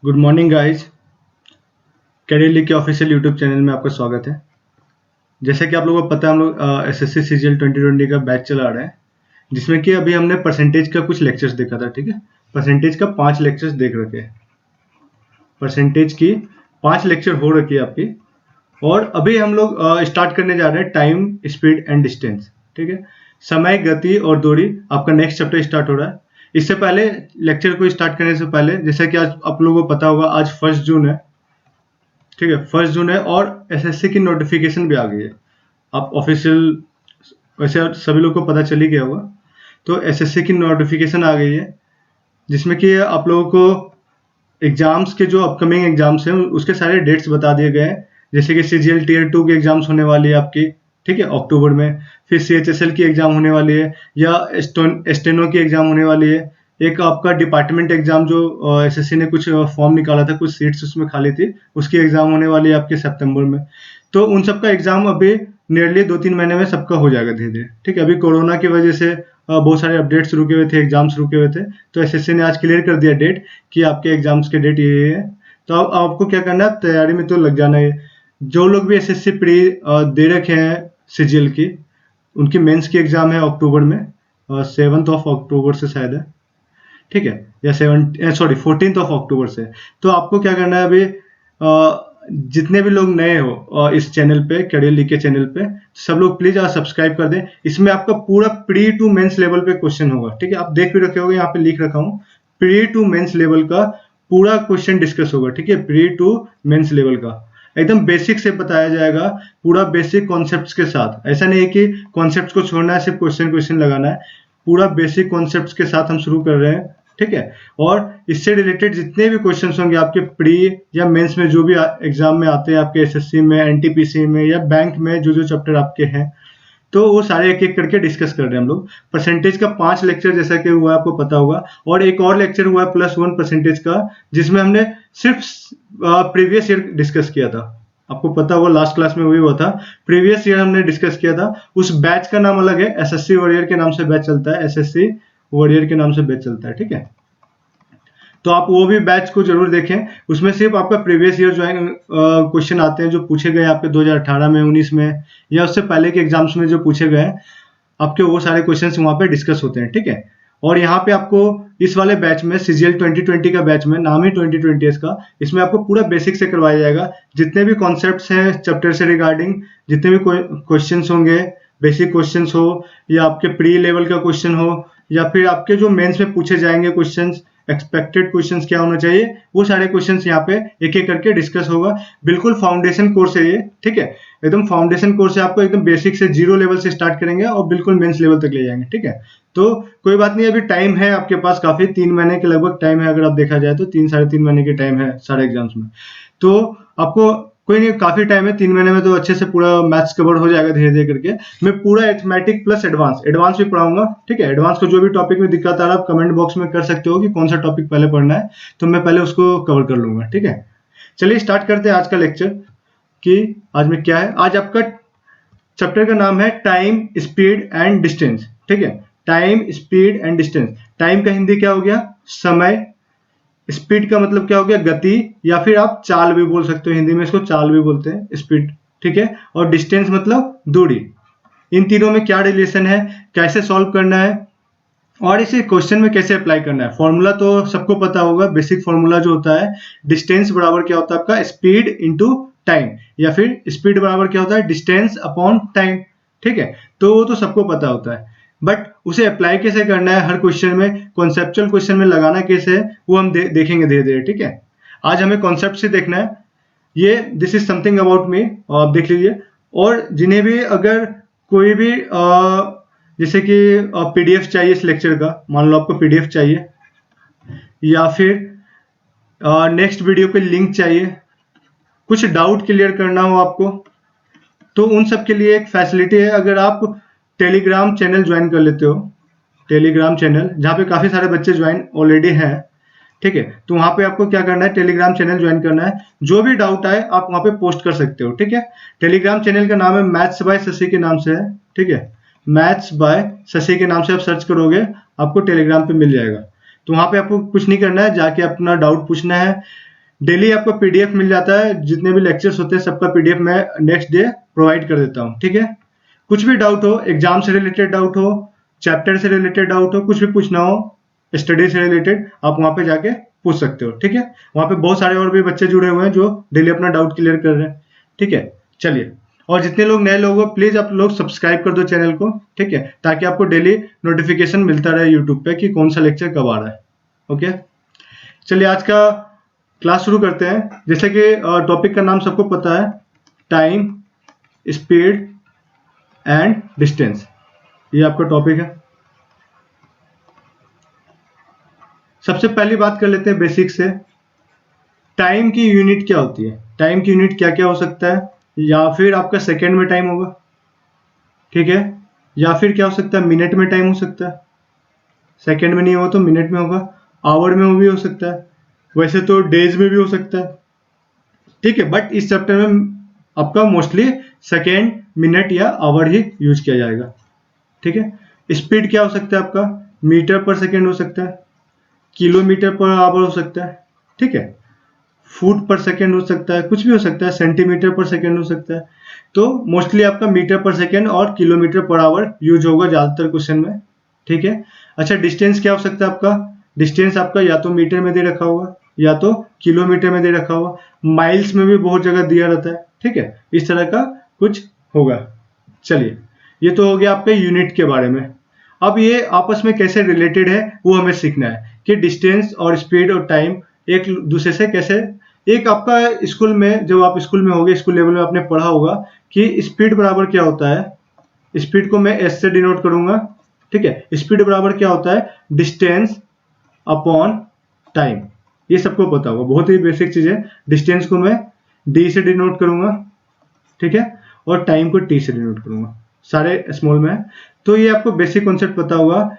Good morning guys. Career league के official YouTube channel में आपका स्वागत है। जैसे कि आप लोगों को पता है, हम लोग एसएससी सीजीएल 2020 का बैच चला रहे हैं, जिसमें कि अभी हमने परसेंटेज का कुछ लेक्चर्स देखा था। ठीक है, परसेंटेज का 5 लेक्चर्स देख रखे हैं। परसेंटेज की 5 लेक्चर हो रखी है आपकी, और अभी हम लोग स्टार्ट करने जा रहे हैं टाइम, स्पीड एंड डिस्टेंस। ठीक है, समय, गति और दूरी आपका नेक्स्ट चैप्टर स्टार्ट हो रहा है। इससे पहले लेक्चर को स्टार्ट करने से पहले, जैसे कि आज आप लोगों को पता होगा, आज 1 जून है। ठीक है, 1 जून है और एसएससी की नोटिफिकेशन भी आ गई है। आप ऑफिशियल, वैसे सभी लोग को पता चल ही गया होगा। तो एसएससी की नोटिफिकेशन आ गई है, जिसमें कि आप लोगों को एग्जाम्स के जो अपकमिंग एग्जाम्स हैं उसके सारे डेट्स बता दिए गए हैं। जैसे कि सीजीएल टीयर 2 की एग्जाम्स होने वाली है आपकी, ठीक है, अक्टूबर में। फिर सीएचएसएल की एग्जाम होने वाली है, या स्टेनो की एग्जाम होने वाली है। एक आपका डिपार्टमेंट एग्जाम जो एसएससी ने कुछ फॉर्म निकाला था, कुछ सीट्स उसमें खाली थी, उसकी एग्जाम होने वाली है आपके सितंबर में। तो उन सबका एग्जाम अभी नियरली 2-3 महीने में सबका हो जाएगा धीरे धीरे। ठीक है, अभी कोरोना की वजह से बहुत सारे अपडेट्स रुके हुए थे, एग्जाम्स रुके हुए थे। तो एसएससी ने आज क्लियर कर दिया डेट कि आपके एग्जाम्स के डेट ये है। तो अब आपको क्या करना है, तैयारी में तो लग जाना है। जो लोग भी एसएससी प्री दे रखे हैं सीजीएल की, उनकी मेंस की एग्जाम है अक्टूबर में, 7 अक्टूबर से शायद है। ठीक है, या 14 अक्टूबर से। तो आपको क्या करना है अभी, जितने भी लोग नए हो इस चैनल पे, कैरियर लीग के चैनल पे, सब लोग प्लीज सब्सक्राइब कर दें। इसमें आपका पूरा प्री टू मेंस लेवल पे क्वेश्चन होगा। ठीक है, आप देख भी रखे होगे, यहाँ पे लिख रखा हूँ, प्री टू मेंस लेवल का पूरा क्वेश्चन डिस्कस होगा। ठीक है, प्री टू मेंस लेवल का एकदम बेसिक से बताया जाएगा, पूरा बेसिक कॉन्सेप्ट्स के साथ। ऐसा नहीं है कि कॉन्सेप्ट्स को छोड़ना है, सिर्फ क्वेश्चन लगाना है। पूरा बेसिक कॉन्सेप्ट्स के साथ हम शुरू कर रहे हैं। ठीक है, और इससे रिलेटेड जितने भी क्वेश्चंस होंगे आपके प्री या मेंस में, जो भी एग्जाम में आते हैं आपके एसएससी में, एनटीपीसी में या बैंक में, जो जो चैप्टर आपके हैं, तो वो सारे एक एक करके डिस्कस कर रहे हैं हम लोग। परसेंटेज का 5 लेक्चर जैसा कि हुआ आपको पता होगा, और एक और लेक्चर हुआ है +1 परसेंटेज का, जिसमें हमने सिर्फ प्रीवियस ईयर डिस्कस किया था। आपको पता होगा लास्ट क्लास में वही हुआ था, प्रीवियस ईयर हमने डिस्कस किया था। उस बैच का नाम अलग है, एसएससी वॉरियर के नाम से बैच चलता है, एसएससी वॉरियर के नाम से बैच चलता है। ठीक है, तो आप वो भी बैच को जरूर देखें। उसमें सिर्फ आपका प्रीवियस ईयर जो है क्वेश्चन आते हैं, जो पूछे गए आपके 2018 में, 19 में, या उससे पहले के एग्जाम्स में जो पूछे गए हैं आपके, वो सारे क्वेश्चंस वहां पे डिस्कस होते हैं। ठीक है, और यहाँ पे आपको इस वाले बैच में, सीजीएल 2020 का बैच में, नाम ही 2020 इसका, इसमें आपको पूरा बेसिक से करवाया जाएगा। जितने भी कॉन्सेप्ट्स हैं चैप्टर से रिगार्डिंग, जितने भी क्वेश्चंस होंगे, बेसिक क्वेश्चंस हो, या आपके प्री लेवल का क्वेश्चन हो, या फिर आपके जो मेंस में पूछे जाएंगे क्वेश्चंस, एक्सपेक्टेड क्वेश्चंस क्या होना चाहिए, वो सारे क्वेश्चंस यहाँ पे एक एक करके डिस्कस होगा। बिल्कुल फाउंडेशन कोर्स है ये। ठीक है, एकदम फाउंडेशन कोर्स है, आपको एकदम बेसिक से 0 लेवल से स्टार्ट करेंगे और बिल्कुल मेंस लेवल तक ले जाएंगे। ठीक है, तो कोई बात नहीं, अभी टाइम है आपके पास काफी, 3 महीने के लगभग टाइम है। अगर आप देखा जाए तो 3-3.5 महीने के टाइम है सारे एग्जाम्स में। तो आपको कोई नहीं, काफी टाइम है, 3 महीने में तो अच्छे से पूरा मैथ्स कवर हो जाएगा धीरे धीरे करके। मैं पूरा एथमेटिक प्लस एडवांस भी पढ़ाऊंगा। ठीक है, एडवांस को जो भी टॉपिक में दिक्कत आ रहा है, आप कमेंट बॉक्स में कर सकते हो कि कौन सा टॉपिक पहले पढ़ना है, तो मैं पहले उसको कवर कर लूंगा। ठीक है, चलिए स्टार्ट करते हैं आज का लेक्चर, कि आज में क्या है। आज आपका चैप्टर का नाम है टाइम, स्पीड एंड डिस्टेंस। ठीक है, time, speed and distance. Time का हिंदी क्या हो गया, समय। स्पीड का मतलब क्या हो गया, गति, या फिर आप चाल भी बोल सकते हो, हिंदी में इसको चाल भी बोलते हैं, स्पीड। ठीक है, और डिस्टेंस मतलब दूरी। इन तीनों में क्या रिलेशन है, कैसे सॉल्व करना है, और इसे क्वेश्चन में कैसे अप्लाई करना है। फॉर्मूला तो सबको पता होगा, बेसिक फॉर्मूला जो होता है, डिस्टेंस बराबर क्या होता है आपका, स्पीड इंटू टाइम, या फिर स्पीड बराबर क्या होता है, डिस्टेंस अपॉन टाइम। ठीक है, तो वो तो सबको पता होता है, बट उसे अप्लाई कैसे करना है हर क्वेश्चन में, कॉन्सेप्चुअल क्वेश्चन में लगाना कैसे है, वो हम देखेंगे धीरे धीरे। ठीक है, आज हमें कॉन्सेप्ट से देखना है। ये this is something about me, आप देख लीजिए। और जिन्हें भी अगर कोई भी जैसे कि पीडीएफ चाहिए इस लेक्चर का, मान लो आपको पीडीएफ चाहिए, या फिर नेक्स्ट वीडियो पे लिंक चाहिए, कुछ डाउट क्लियर करना हो आपको, तो उन सब के लिए एक फैसिलिटी है। अगर आप टेलीग्राम चैनल ज्वाइन कर लेते हो, टेलीग्राम चैनल जहाँ पे काफी सारे बच्चे ज्वाइन ऑलरेडी हैं, ठीक है, तो वहां पे आपको क्या करना है, टेलीग्राम चैनल ज्वाइन करना है। जो भी डाउट आए आप वहां पे पोस्ट कर सकते हो। ठीक है, टेलीग्राम चैनल का नाम है मैथ्स बाय शशि के नाम से है। ठीक है, मैथ्स बाय शशि के नाम से आप सर्च करोगे, आपको टेलीग्राम पे मिल जाएगा। तो वहां पे आपको कुछ नहीं करना है, जाके अपना डाउट पूछना है। डेली आपको पीडीएफ मिल जाता है, जितने भी लेक्चर्स होते हैं सबका पीडीएफ मैं नेक्स्ट डे प्रोवाइड कर देता हूँ, ठीक है। कुछ भी डाउट हो, एग्जाम से रिलेटेड डाउट हो, चैप्टर से रिलेटेड डाउट हो, कुछ भी पूछना हो स्टडी से रिलेटेड, आप वहां पे जाके पूछ सकते हो, ठीक है। वहां पे बहुत सारे और भी बच्चे जुड़े हुए हैं जो डेली अपना डाउट क्लियर कर रहे हैं, ठीक है। चलिए, और जितने लोग नए लोग हो प्लीज आप लोग सब्सक्राइब कर दो चैनल को, ठीक है, ताकि आपको डेली नोटिफिकेशन मिलता रहे यूट्यूब पे कि कौन सा लेक्चर कब आ रहा है। ओके, चलिए आज का क्लास शुरू करते हैं। जैसे कि टॉपिक का नाम सबको पता है, टाइम, स्पीड एंड डिस्टेंस, ये आपका टॉपिक है। सबसे पहली बात कर लेते हैं बेसिक से, टाइम की यूनिट क्या होती है। टाइम की यूनिट क्या क्या हो सकता है, या फिर आपका सेकेंड में टाइम होगा, ठीक है, या फिर क्या हो सकता है, मिनट में टाइम हो सकता है, सेकेंड में नहीं होगा तो मिनट में होगा, आवर में भी हो सकता है, वैसे तो डेज में भी हो सकता है, ठीक है। बट इस चैप्टर में आपका मोस्टली सेकेंड, मिनट या आवर ही यूज किया जाएगा, ठीक है। स्पीड क्या हो सकता है आपका, मीटर पर सेकेंड हो सकता है, किलोमीटर पर आवर हो सकता है, ठीक है, फुट पर सेकेंड हो सकता है, कुछ भी हो सकता है, सेंटीमीटर पर सेकेंड हो सकता है। तो मोस्टली आपका मीटर पर सेकेंड और किलोमीटर पर आवर यूज होगा ज्यादातर क्वेश्चन में, ठीक है। अच्छा, डिस्टेंस क्या हो सकता है आपका, डिस्टेंस आपका या तो मीटर में दे रखा होगा या तो किलोमीटर में दे रखा होगा, माइल्स में भी बहुत जगह दिया रहता है, ठीक है, इस तरह का कुछ होगा। चलिए, ये तो हो गया आपके यूनिट के बारे में। अब ये आपस में कैसे रिलेटेड है वो हमें सीखना है कि डिस्टेंस और स्पीड और टाइम एक दूसरे से कैसे। एक आपका स्कूल में, जब आप स्कूल में होगे, स्कूल लेवल में आपने पढ़ा होगा कि स्पीड बराबर क्या होता है। स्पीड को मैं एस से डिनोट करूंगा, ठीक है। स्पीड बराबर क्या होता है, डिस्टेंस अपॉन टाइम, ये सबको पता होगा, बहुत ही बेसिक चीज है। डिस्टेंस को मैं डी से डिनोट करूंगा, ठीक है, और टाइम को टी से डिनोट करूंगा, सारे स्मॉल में है। तो ये आपको बेसिक कॉन्सेप्ट पता होगा।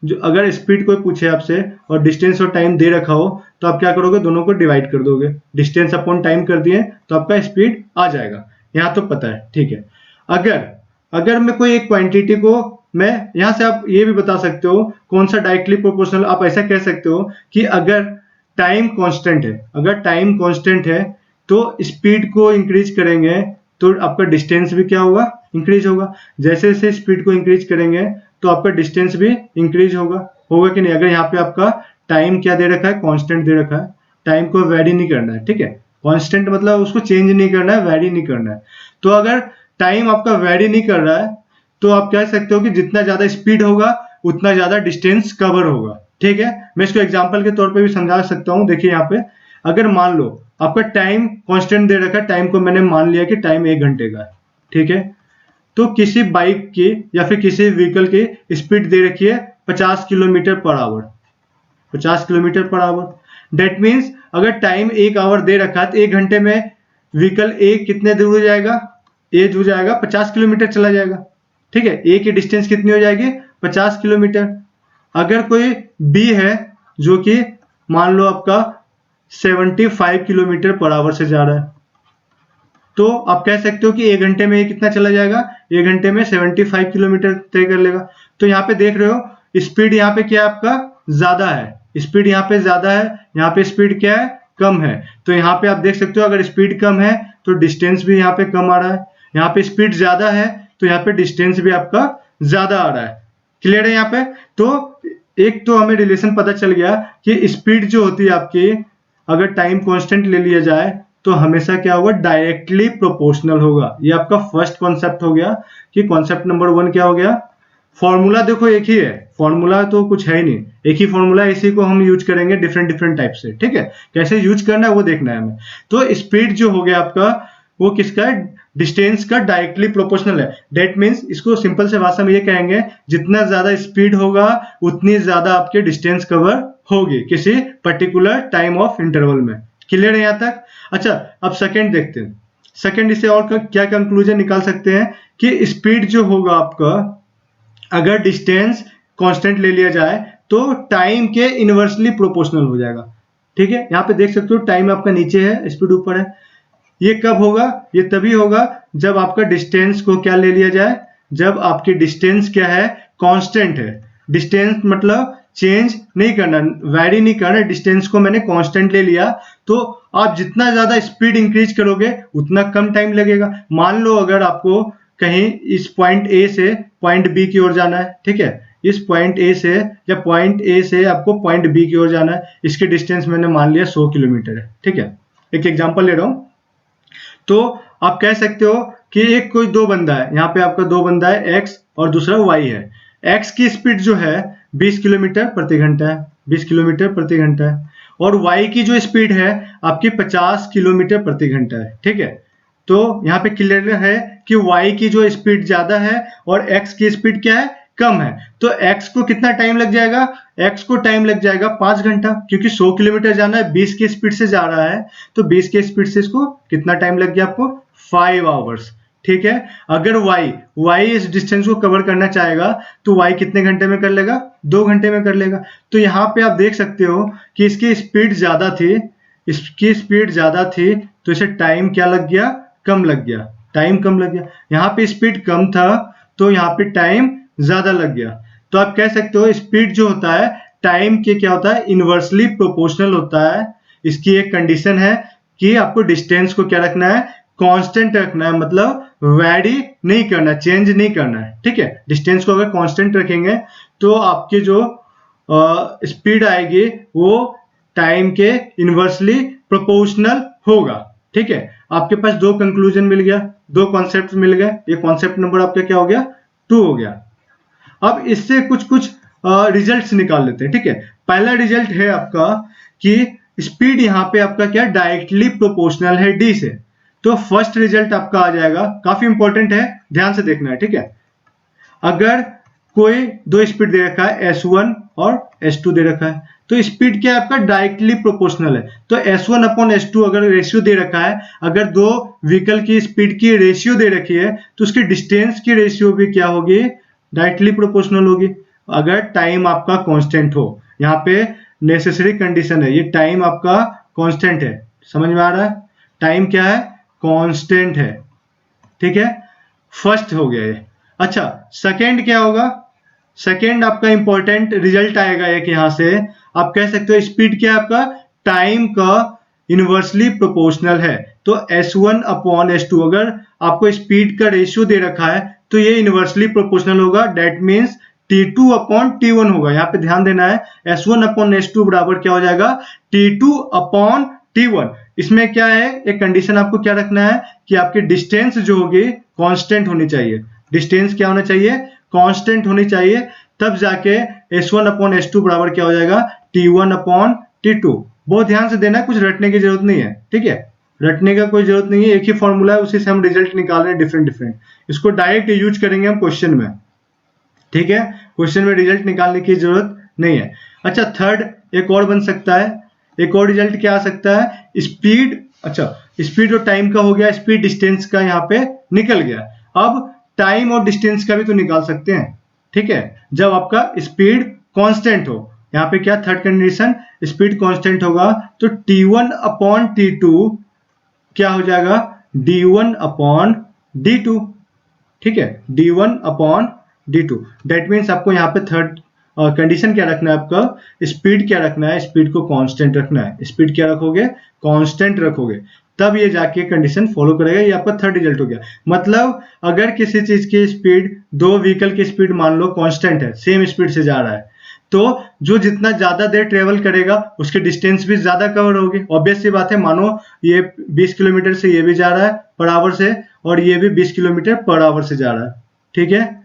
जो अगर स्पीड कोई पूछे आपसे और डिस्टेंस और टाइम दे रखा हो तो आप क्या करोगे, दोनों को डिवाइड कर दोगे, डिस्टेंस अपॉन टाइम कर दिए तो आपका स्पीड आ जाएगा, यहाँ तो पता है, ठीक है। अगर अगर मैं कोई एक क्वांटिटी को, मैं यहाँ से आप ये भी बता सकते हो कौन सा डायरेक्टली प्रोपोर्शनल, आप ऐसा कह सकते हो कि अगर टाइम कांस्टेंट है, अगर टाइम कांस्टेंट है तो स्पीड को इंक्रीज करेंगे तो आपका डिस्टेंस भी क्या होगा, इंक्रीज होगा। जैसे जैसे स्पीड को इंक्रीज करेंगे तो आपका डिस्टेंस भी इंक्रीज होगा, होगा कि नहीं। अगर यहाँ पे आपका टाइम क्या दे रखा है, कांस्टेंट दे रखा है, टाइम को वैरी नहीं करना है, ठीक है। कांस्टेंट मतलब उसको चेंज नहीं करना है, वैरी नहीं करना है। तो अगर टाइम आपका वैरी नहीं कर रहा है तो आप कह सकते हो कि जितना ज्यादा स्पीड होगा उतना ज्यादा डिस्टेंस कवर होगा, ठीक है। मैं इसको एग्जाम्पल के तौर पर भी समझा सकता हूँ। देखिए यहाँ पे, अगर मान लो आपका टाइम कांस्टेंट दे रखा है, टाइम को मैंने मान लिया कि टाइम 1 घंटे का है, ठीक है। तो किसी बाइक की या फिर किसी व्हीकल की स्पीड दे रखी है 50 kilometre per our, 50 kilometre per our. That means अगर टाइम 1 आवर दे रखा है तो 1 घंटे में व्हीकल ए कितने दूर हो जाएगा, ए जो जाएगा 50 किलोमीटर चला जाएगा, ठीक है। ए की डिस्टेंस कितनी हो जाएगी, 50 किलोमीटर। अगर कोई बी है जो कि मान लो आपका 75 किलोमीटर पर आवर से जा रहा है, तो आप कह सकते हो कि 1 घंटे में ये कितना चला जाएगा, 1 घंटे में 75 किलोमीटर तय कर लेगा। तो यहाँ पे देख रहे हो स्पीड यहाँ पे क्या है आपका, ज्यादा है, स्पीड यहाँ पे ज्यादा है, यहाँ पे स्पीड क्या है, कम है। तो यहाँ पे आप देख सकते हो अगर स्पीड कम है तो डिस्टेंस भी यहाँ पे कम आ रहा है, यहाँ पे स्पीड ज्यादा है तो यहाँ पे डिस्टेंस भी आपका ज्यादा आ रहा है। क्लियर है यहाँ पे। तो एक तो हमें रिलेशन पता चल गया कि स्पीड जो होती है आपकी, अगर टाइम कांस्टेंट ले लिया जाए तो हमेशा क्या होगा, डायरेक्टली प्रोपोर्शनल होगा। ये आपका फर्स्ट कॉन्सेप्ट हो गया कि कॉन्सेप्ट नंबर 1 क्या हो गया। फॉर्मूला देखो एक ही है, फॉर्मूला तो कुछ है ही नहीं, एक ही फॉर्मूला, इसी को हम यूज करेंगे डिफरेंट डिफरेंट टाइप से, ठीक है। कैसे यूज करना है वो देखना है हमें। तो स्पीड जो हो गया आपका वो किसका है, डिस्टेंस का डायरेक्टली प्रोपोर्शनल है। डेट मीन्स इसको सिंपल से भाषा में ये कहेंगे, जितना ज्यादा स्पीड होगा उतनी ज्यादा आपके डिस्टेंस कवर होगी किसी पर्टिकुलर टाइम ऑफ इंटरवल में। क्लियर है यहाँ तक। अच्छा, अब सेकंड देखते हैं। सेकंड इसे और क्या कंक्लूजन निकाल सकते हैं कि स्पीड जो होगा आपका, अगर डिस्टेंस कांस्टेंट ले लिया जाए तो टाइम के इनवर्सली प्रोपोर्शनल हो जाएगा, ठीक है। यहाँ पे देख सकते हो टाइम आपका नीचे है, स्पीड ऊपर है। ये कब होगा, ये तभी होगा जब आपका डिस्टेंस को क्या ले लिया जाए, जब आपकी डिस्टेंस क्या है, कांस्टेंट है। डिस्टेंस मतलब चेंज नहीं करना, वैरी नहीं करना, डिस्टेंस को मैंने कांस्टेंट ले लिया। तो आप जितना ज्यादा स्पीड इंक्रीज करोगे उतना कम टाइम लगेगा। मान लो अगर आपको कहीं इस पॉइंट ए से पॉइंट बी की ओर जाना है, ठीक है, इस पॉइंट ए से या पॉइंट ए से आपको पॉइंट बी की ओर जाना है, इसकी डिस्टेंस मैंने मान लिया 100 किलोमीटर है, ठीक है, एक एग्जांपल ले रहा हूं। तो आप कह सकते हो कि एक कोई दो बंदा है, यहाँ पे आपका दो बंदा है, एक्स और दूसरा वाई है। एक्स की स्पीड जो है 20 किलोमीटर प्रति घंटा है, 20 किलोमीटर प्रति घंटा है, और वाई की जो स्पीड है आपकी 50 किलोमीटर प्रति घंटा है, ठीक है। तो यहाँ पे क्लियर है कि वाई की जो स्पीड ज्यादा है और एक्स की स्पीड क्या है, कम है। तो एक्स को कितना टाइम लग जाएगा, एक्स को टाइम लग जाएगा 5 घंटा, क्योंकि 100 किलोमीटर जाना है, 20 की स्पीड से जा रहा है, तो 20 की स्पीड से इसको कितना टाइम लग गया आपको, 5 आवर्स, ठीक है। अगर y इस डिस्टेंस को कवर करना चाहेगा तो y कितने घंटे में कर लेगा, 2 घंटे में कर लेगा। तो यहाँ पे आप देख सकते हो कि इसकी स्पीड ज्यादा थी, इसकी स्पीड ज्यादा थी, तो इसे टाइम क्या लग गया, कम लग गया, टाइम कम लग गया। यहाँ पे स्पीड कम था तो यहाँ पे टाइम ज्यादा लग गया। तो आप कह सकते हो स्पीड जो होता है टाइम के क्या होता है, इनवर्सली प्रोपोर्शनल होता है। इसकी एक कंडीशन है कि आपको डिस्टेंस को क्या रखना है, कांस्टेंट रखना है, मतलब वैरी नहीं करना, चेंज नहीं करना है, ठीक है। डिस्टेंस को अगर कांस्टेंट रखेंगे तो आपकी जो स्पीड आएगी वो टाइम के इनवर्सली प्रोपोर्शनल होगा, ठीक है। आपके पास दो कंक्लूजन मिल गया, दो कॉन्सेप्ट मिल गए। ये कॉन्सेप्ट नंबर आपका क्या हो गया, 2 हो गया। अब इससे कुछ रिजल्ट्स निकाल लेते हैं, ठीक है। पहला रिजल्ट है आपका कि स्पीड यहाँ पे आपका क्या डायरेक्टली प्रोपोर्शनल है डी से। तो फर्स्ट रिजल्ट आपका आ जाएगा, काफी इंपॉर्टेंट है, ध्यान से देखना है, ठीक है। अगर कोई दो स्पीड दे रखा है S1 और S2 दे रखा है, तो स्पीड क्या है आपका डायरेक्टली प्रोपोर्शनल है। तो S1 अपॉन S2 अगर रेशियो दे रखा है, अगर दो व्हीकल की स्पीड की रेशियो दे रखी है तो उसकी डिस्टेंस की रेशियो भी क्या होगी, डायरेक्टली प्रोपोर्शनल होगी। अगर टाइम आपका कांस्टेंट हो, यहाँ पे नेसेसरी कंडीशन है, ये टाइम आपका कांस्टेंट है, समझ में आ रहा है, टाइम क्या है, कांस्टेंट है, ठीक है। फर्स्ट हो गया ये। अच्छा, सेकंड क्या होगा, सेकंड आपका इंपॉर्टेंट रिजल्ट आएगा एक, यहां से आप कह सकते हो स्पीड क्या है आपका टाइम का इनवर्सली प्रोपोर्शनल है। तो S1 अपॉन S2 अगर आपको स्पीड का रेशियो दे रखा है तो ये इनवर्सली प्रोपोर्शनल होगा, that means T2 upon T1 होगा। यहाँ पे ध्यान देना है, S1 अपॉन S2 बराबर क्या हो जाएगा, T2 अपॉन T1। इसमें क्या है, एक कंडीशन आपको क्या रखना है कि आपकी डिस्टेंस जो होगी कांस्टेंट होनी चाहिए, डिस्टेंस क्या होना चाहिए, कांस्टेंट होनी चाहिए, तब जाके S1 अपॉन S2 बराबर क्या हो जाएगा, T1 अपॉन T2। बहुत ध्यान से देना, कुछ रटने की जरूरत नहीं है, ठीक है, रटने का कोई जरूरत नहीं है, एक ही फॉर्मूला है, उसी से हम रिजल्ट निकाल रहे हैं डिफरेंट। इसको डायरेक्ट यूज करेंगे हम क्वेश्चन में, ठीक है, क्वेश्चन में रिजल्ट निकालने की जरूरत नहीं है। अच्छा, थर्ड एक और बन सकता है, एक और रिजल्ट क्या आ सकता है, स्पीड, अच्छा स्पीड और टाइम का हो गया, स्पीड डिस्टेंस का यहाँ पे निकल गया। अब टाइम और डिस्टेंस का भी तो निकाल सकते हैं, ठीक है, जब आपका स्पीड कांस्टेंट हो। यहाँ पे क्या थर्ड कंडीशन, स्पीड कांस्टेंट होगा, तो T1 अपॉन T2 क्या हो जाएगा, D1 अपॉन D2, ठीक है, D1 upon D2। That means आपको यहाँ पे थर्ड कंडीशन क्या रखना है, आपका स्पीड क्या रखना है, स्पीड को कांस्टेंट रखना है। स्पीड क्या रखोगे, कांस्टेंट रखोगे, तब ये जाके कंडीशन फॉलो करेगा। ये आपका थर्ड रिजल्ट हो गया। मतलब अगर किसी चीज की स्पीड, दो व्हीकल की स्पीड मान लो कांस्टेंट है, सेम स्पीड से जा रहा है, तो जो जितना ज्यादा देर ट्रेवल करेगा उसकी डिस्टेंस भी ज्यादा कवर होगी। ऑब्वियस सी बात है, मानो ये 20 किलोमीटर से ये भी जा रहा है पर आवर से, और ये भी 20 किलोमीटर पर आवर से जा रहा है, ठीक है।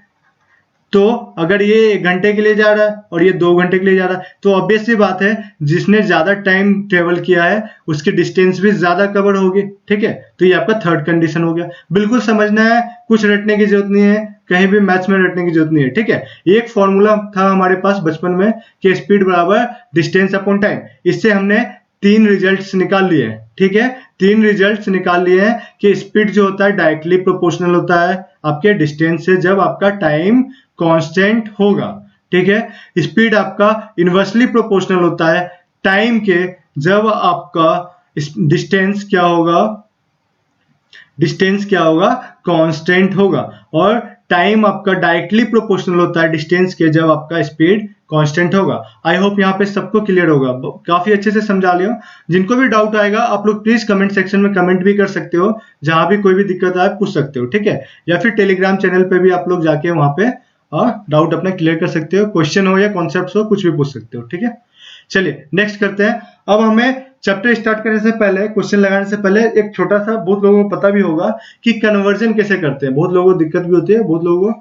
तो अगर ये 1 घंटे के लिए जा रहा है और ये 2 घंटे के लिए जा रहा है, तो ऑब्वियस सी बात है जिसने ज्यादा टाइम ट्रेवल किया है उसकी डिस्टेंस भी ज्यादा कवर होगी, ठीक है। तो ये आपका थर्ड कंडीशन हो गया। बिल्कुल समझना है, कुछ रटने की जरूरत नहीं है, कहीं भी मैथ्स में रटने की जरूरत नहीं है, ठीक है। एक फॉर्मूला था हमारे पास बचपन में कि स्पीड बराबर डिस्टेंस अपॉन टाइम, इससे हमने 3 रिजल्ट्स निकाल लिए हैं, ठीक है। 3 रिजल्ट्स निकाल लिए हैं कि स्पीड जो होता है डायरेक्टली प्रोपोर्शनल होता है आपके डिस्टेंस से जब आपका टाइम कांस्टेंट होगा, ठीक है। स्पीड आपका इनवर्सली प्रोपोर्शनल होता है टाइम के जब आपका डिस्टेंस क्या होगा, डिस्टेंस क्या होगा, कांस्टेंट होगा। और टाइम आपका डायरेक्टली प्रोपोर्शनल होता है डिस्टेंस के जब आपका स्पीड कांस्टेंट होगा। आई होप यहाँ पे सबको क्लियर होगा, काफी अच्छे से समझा लिया। जिनको भी डाउट आएगा आप लोग प्लीज कमेंट सेक्शन में कमेंट भी कर सकते हो, जहां भी कोई भी दिक्कत आए पूछ सकते हो, ठीक है। या फिर टेलीग्राम चैनल पे भी आप लोग जाके वहां पे डाउट अपना क्लियर कर सकते हो, क्वेश्चन हो या कॉन्सेप्ट हो, कुछ भी पूछ सकते हो, ठीक है। चलिए नेक्स्ट करते हैं। अब हमें चैप्टर स्टार्ट करने से पहले, क्वेश्चन लगाने से पहले एक छोटा सा, बहुत लोगों को पता भी होगा कि कन्वर्जन कैसे करते हैं, बहुत लोगों को दिक्कत भी होती है, बहुत लोगों को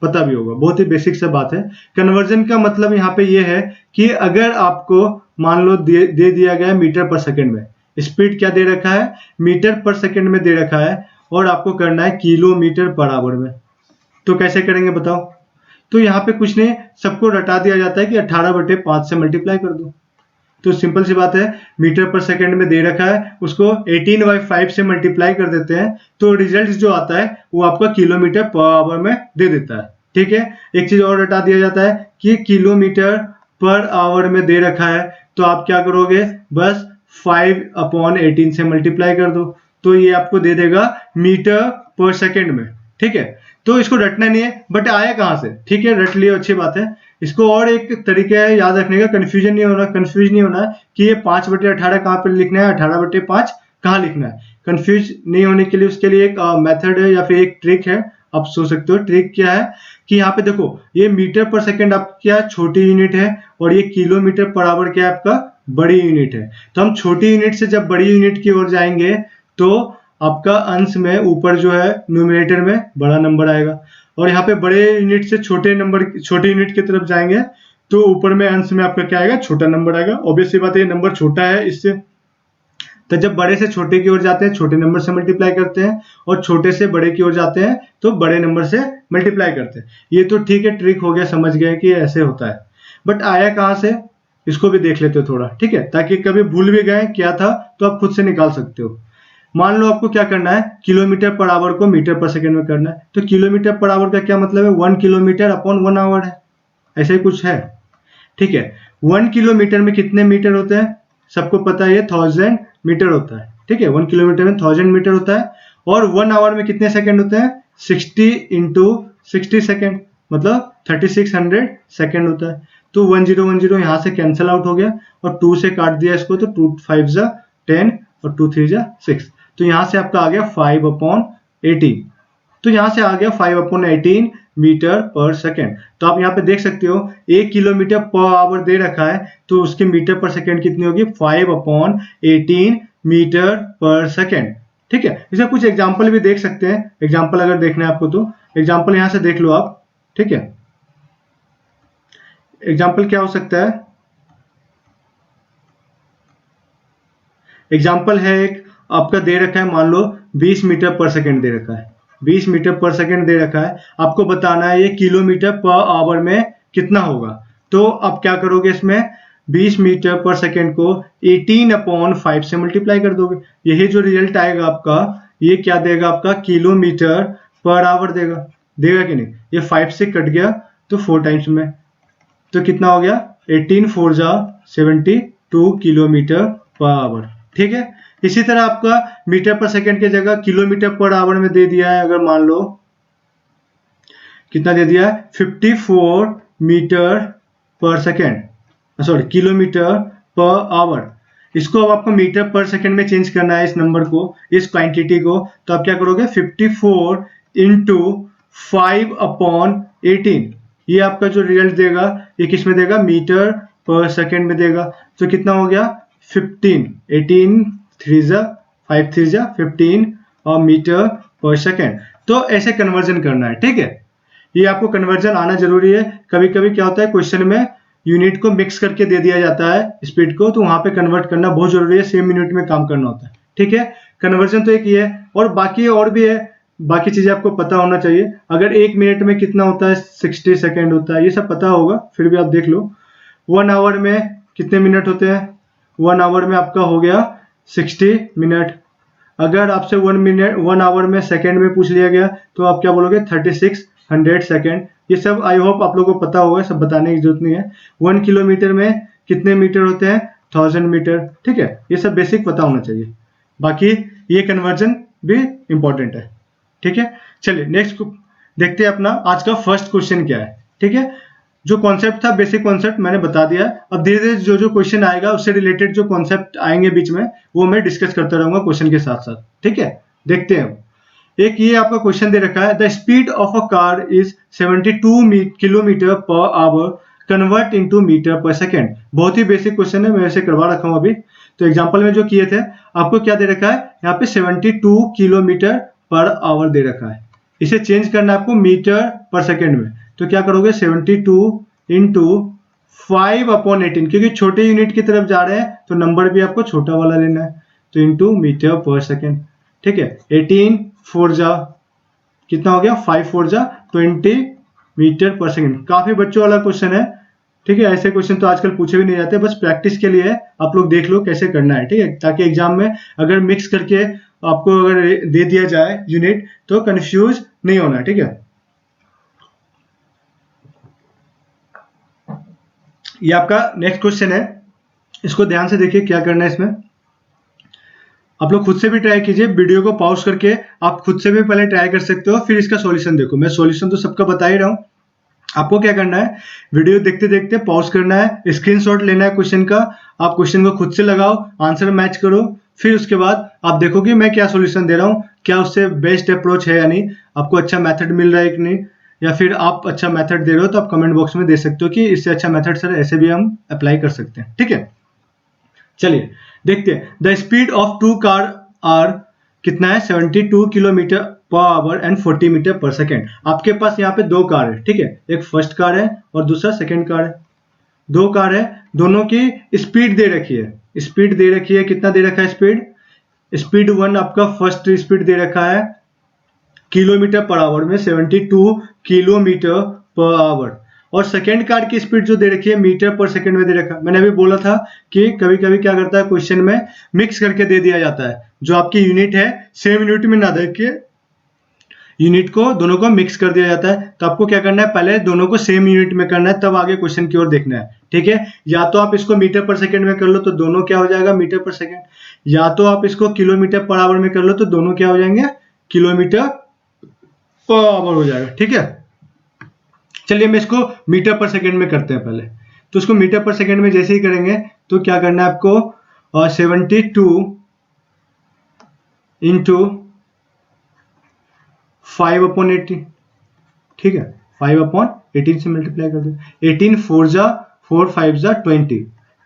पता भी होगा, बहुत ही बेसिक से बात है। कन्वर्जन का मतलब यहाँ पे ये है कि अगर आपको मान लो दे दिया गया मीटर पर सेकंड में, स्पीड क्या दे रखा है, मीटर पर सेकंड में दे रखा है, और आपको करना है किलोमीटर पर आवर में, तो कैसे करेंगे बताओ। तो यहाँ पे कुछ नहीं, सबको रटा दिया जाता है कि 18/5 से मल्टीप्लाई कर दो। तो सिंपल सी बात है, मीटर पर सेकंड में दे रखा है, उसको 18/5 से मल्टीप्लाई कर देते हैं, तो रिजल्ट जो आता है वो आपका किलोमीटर पर आवर में दे देता है, ठीक है। एक चीज और रटा दिया जाता है कि किलोमीटर पर आवर में दे रखा है, तो आप क्या करोगे, बस 5/18 से मल्टीप्लाई कर दो, तो ये आपको दे देगा मीटर पर सेकंड में, ठीक है। तो इसको रटना नहीं है, बट आया कहां से, ठीक है, रट लियो, अच्छी बात है। इसको और एक तरीका है याद रखने का, कंफ्यूज नहीं होना कि ये 5/18 कहाँ पर लिखना है, 18/5 कहाँ लिखना है। कंफ्यूज नहीं होने के लिए उसके लिए एक मेथड है या फिर एक ट्रिक है, आप सोच सकते हो। ट्रिक क्या है कि यहाँ पे देखो, ये मीटर पर सेकंड आपका छोटी यूनिट है, और ये किलोमीटर पर आवर क्या है, आपका बड़ी यूनिट है। तो हम छोटी यूनिट से जब बड़ी यूनिट की ओर जाएंगे, तो आपका अंश में ऊपर जो है न्यूमरेटर में बड़ा नंबर आएगा, और यहाँ पे बड़े यूनिट से छोटे यूनिट की तरफ जाएंगे, तो ऊपर में अंश में आपका क्या आएगा, छोटा नंबर आएगा। ऑब्वियसली बात है, ये नंबर छोटा है इससे, तो जब बड़े से छोटे की ओर जाते हैं छोटे नंबर से मल्टीप्लाई करते हैं, और छोटे से बड़े की ओर जाते हैं तो बड़े नंबर से मल्टीप्लाई करते हैं। ये तो ठीक है, ट्रिक हो गया, समझ गए कि ऐसे होता है, बट आया कहाँ से, इसको भी देख लेते हो थोड़ा, ठीक है, ताकि कभी भूल भी गए क्या था तो आप खुद से निकाल सकते हो। मान लो आपको क्या करना है, किलोमीटर पर आवर को मीटर पर सेकंड में करना है, तो किलोमीटर पर आवर का क्या मतलब है, 1 किलोमीटर अपॉन 1 आवर है, ऐसे ही कुछ है, ठीक है। 1 किलोमीटर में कितने मीटर होते हैं, सबको पता है, 1000 मीटर होता है, ठीक है। 1 किलोमीटर में 1000 मीटर होता है, और 1 आवर में कितने सेकंड होते हैं, 60 इंटू 60 सेकेंड, मतलब 3600 सेकेंड होता है। तो 1010 यहाँ से कैंसिल आउट हो गया, और 2 से काट दिया इसको, तो 2 5 जा 10 और 2 3 जा 6, तो यहाँ से आपका आ गया 5/18। तो यहाँ से आ गया 5/18 मीटर पर सेकेंड। तो आप यहाँ पे देख सकते हो 1 किलोमीटर पर आवर दे रखा है, तो उसके मीटर पर सेकेंड कितनी होगी, 5/18 मीटर पर सेकेंड, ठीक है। इसका कुछ एग्जाम्पल भी देख सकते हैं, एग्जाम्पल अगर देखना है आपको तो एग्जाम्पल यहाँ से देख लो आप, ठीक है। एग्जाम्पल क्या हो सकता है, एग्जाम्पल है एक आपका दे रखा है, मान लो 20 मीटर पर सेकेंड दे रखा है, 20 मीटर पर सेकेंड दे रखा है, आपको बताना है ये किलोमीटर पर आवर में कितना होगा। तो आप क्या करोगे, इसमें 20 मीटर पर सेकेंड को 18/5 से मल्टीप्लाई कर दोगे, यही जो रिजल्ट आएगा आपका, ये क्या देगा, आपका किलोमीटर पर आवर देगा, देगा कि नहीं। ये 5 से कट गया तो 4 टाइम्स में, तो कितना हो गया, 18 4 जा 72 किलोमीटर पर आवर, ठीक है। इसी तरह आपका मीटर पर सेकंड की जगह किलोमीटर पर आवर में दे दिया है, अगर मान लो कितना दे दिया है, 54 मीटर पर second, sorry kilometre per our. इसको अब आपको मीटर पर सेकंड में चेंज करना है, इस नंबर को, इस क्वांटिटी को, तो आप क्या करोगे, 54 इंटू 5/18, ये आपका जो रिजल्ट देगा ये किस में देगा, मीटर पर सेकंड में देगा। तो कितना हो गया, 15, 18 3 जा 5 3 जा 15 और मीटर पर सेकंड। तो ऐसे कन्वर्जन करना है, ठीक है। ये आपको कन्वर्जन आना जरूरी है। कभी कभी क्या होता है, क्वेश्चन में यूनिट को मिक्स करके दे दिया जाता है स्पीड को, तो वहां पे कन्वर्ट करना बहुत जरूरी है, सेम यूनिट में काम करना होता है, ठीक है। कन्वर्जन तो एक ही है, और बाकी और भी है, बाकी चीजें आपको पता होना चाहिए। अगर 1 मिनट में कितना होता है, 60 सेकेंड होता है, ये सब पता होगा, फिर भी आप देख लो। 1 आवर में कितने मिनट होते हैं, 1 आवर में आपका हो गया 60 मिनट। अगर आपसे 1 आवर में सेकेंड में पूछ लिया गया, तो आप क्या बोलोगे, 3600 सेकेंड। ये सब आई होप आप लोगों को पता होगा, सब बताने की जरूरत नहीं है। 1 किलोमीटर में कितने मीटर होते हैं, 1000 मीटर, ठीक है। ये सब बेसिक पता होना चाहिए, बाकी ये कन्वर्जन भी इंपॉर्टेंट है, ठीक है। चलिए नेक्स्ट देखते हैं अपना आज का फर्स्ट क्वेश्चन क्या है, ठीक है। जो कॉन्सेप्ट था, बेसिक कॉन्सेप्ट मैंने बता दिया। अब धीरे धीरे जो जो क्वेश्चन आएगा उससे रिलेटेड जो कॉन्सेप्ट आएंगे बीच में, वो मैं डिस्कस करता रहूंगा क्वेश्चन के साथ साथ। ठीक है, देखते हैं। एक ये आपका क्वेश्चन दे रखा है, the speed of a car is 72 kilometre per hour, convert into metre per second. बहुत ही बेसिक क्वेश्चन है, मैं वैसे करवा रखा हूं अभी। तो एग्जांपल में जो किए थे, आपको क्या दे रखा है यहाँ पे 72 किलोमीटर पर आवर दे रखा है। इसे चेंज करना है आपको मीटर पर सेकेंड में। तो क्या करोगे, 72 इंटू 5/18, क्योंकि छोटे यूनिट की तरफ जा रहे हैं तो नंबर भी आपको छोटा वाला लेना है, तो इंटू मीटर पर सेकेंड। ठीक है, 18 4 जा कितना हो गया, 5 4 जा 20 मीटर पर सेकेंड। काफी बच्चों वाला क्वेश्चन है। ठीक है, ऐसे क्वेश्चन तो आजकल पूछे भी नहीं जाते, बस प्रैक्टिस के लिए है, आप लोग देख लो कैसे करना है। ठीक है, ताकि एग्जाम में अगर मिक्स करके आपको अगर दे दिया जाए यूनिट तो कंफ्यूज नहीं होना। ठीक है, ये आपका नेक्स्ट क्वेश्चन है, इसको ध्यान से देखिए क्या करना है। इसमें आप लोग खुद से भी ट्राई कीजिए, वीडियो को पॉज करके आप खुद से भी पहले ट्राई कर सकते हो, फिर इसका सॉल्यूशन देखो। मैं सॉल्यूशन तो सबका बता ही रहा हूँ, आपको क्या करना है, वीडियो देखते देखते पॉज करना है, स्क्रीनशॉट लेना है क्वेश्चन का, आप क्वेश्चन को खुद से लगाओ, आंसर मैच करो, फिर उसके बाद आप देखो कि मैं क्या सॉल्यूशन दे रहा हूँ, क्या उससे बेस्ट अप्रोच है या नहीं, आपको अच्छा मेथड मिल रहा है कि नहीं, या फिर आप अच्छा मेथड दे रहे हो तो आप कमेंट बॉक्स में दे सकते हो कि इससे अच्छा मेथड सर ऐसे भी हम अप्लाई कर सकते हैं। ठीक है, चलिए देखते हैं। The speed of two car are कितना है, 72 kilometre per hour and 40 metre per second. आपके पास यहाँ पे दो कार है। ठीक है, एक फर्स्ट कार है और दूसरा सेकेंड कार है। दो कार है, दोनों की स्पीड दे रखी है। स्पीड दे रखी है, कितना दे रखा है स्पीड, स्पीड 1 आपका फर्स्ट स्पीड दे रखा है किलोमीटर पर आवर में 72 किलोमीटर पर आवर, और सेकेंड कार की स्पीड जो दे रखी है मीटर पर सेकेंड में दे रखा है। मैंने अभी बोला था कि कभी कभी क्या करता है क्वेश्चन में मिक्स करके दे दिया जाता है, जो आपकी यूनिट है सेम यूनिट में ना देखिए, यूनिट को दोनों को मिक्स कर दिया जाता है। तो आपको क्या करना है, पहले दोनों को सेम यूनिट में करना है, तब आगे क्वेश्चन की ओर देखना है। ठीक है, या तो आप इसको मीटर पर सेकेंड में कर लो तो दोनों क्या हो जाएगा, मीटर पर सेकेंड, या तो आप इसको किलोमीटर पर आवर में कर लो तो दोनों क्या हो जाएंगे, किलोमीटर पर आवर हो जाएगा। ठीक है, चलिए मैं इसको मीटर पर सेकेंड में करते हैं पहले। तो इसको मीटर पर सेकेंड में जैसे ही करेंगे तो क्या करना है आपको, 72 इंटू 5/18। ठीक है, 5/18 से मल्टीप्लाई कर दो, 18 4 जा 4 5 जा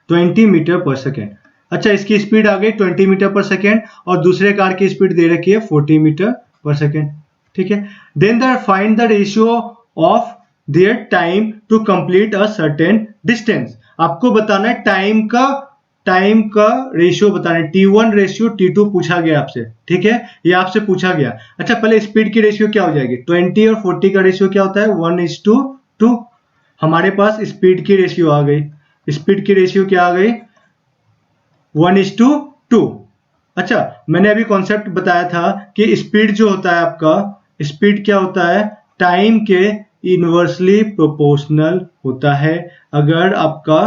20 मीटर पर सेकेंड। अच्छा, इसकी स्पीड आ गई 20 मीटर पर सेकेंड और दूसरे कार की स्पीड दे रखी है 40 मीटर पर सेकेंड। ठीक है, then find the ratio of their time to complete a certain distance. आपको बताना है टाइम का रेशियो बताना है, T1 रेशियो T2 पूछा गया आपसे। ठीक है, ये आपसे पूछा गया। अच्छा, पहले स्पीड की रेशियो क्या हो जाएगी, 20 और 40 का रेशियो क्या होता है, 1:2। हमारे पास स्पीड की रेशियो आ गई, स्पीड की रेशियो क्या आ गई, 1:2। अच्छा, मैंने अभी कॉन्सेप्ट बताया था कि स्पीड जो होता है आपका, स्पीड क्या होता है, टाइम के इनवर्सली प्रोपोर्शनल होता है अगर आपका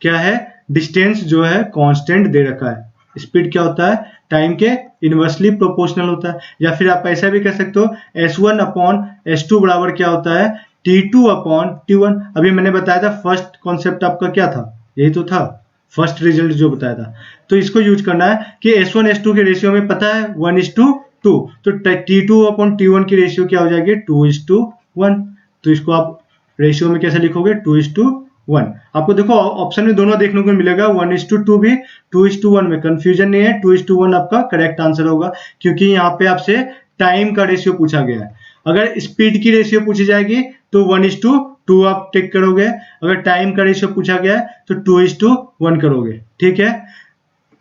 क्या है, डिस्टेंस जो है कांस्टेंट दे रखा है। स्पीड क्या होता है, टाइम के इनवर्सली प्रोपोर्शनल होता है। या फिर आप ऐसा भी कह सकते हो, S1/S2 बराबर क्या होता है, T2/T1। अभी मैंने बताया था फर्स्ट कॉन्सेप्ट आपका क्या था, यही तो था फर्स्ट रिजल्ट जो बताया था। तो इसको यूज करना है कि S1 S2 के रेशियो में पता है 1:2, तो T2/T1 की रेशियो क्या हो जाएगी, 2:1। तो इसको आप रेशियो में कैसे लिखोगे, 2:1। आपको देखो ऑप्शन में दोनों देखने को मिलेगा, 1:2 भी 2:1 में, कंफ्यूजन नहीं है, 2:1 आपका करेक्ट आंसर होगा, क्योंकि यहाँ पे आपसे टाइम का रेशियो पूछा गया है। अगर स्पीड की रेशियो पूछी जाएगी तो 1:2 आप टिक करोगे, अगर टाइम का रेशियो पूछा गया है तो 2:1 करोगे। ठीक है,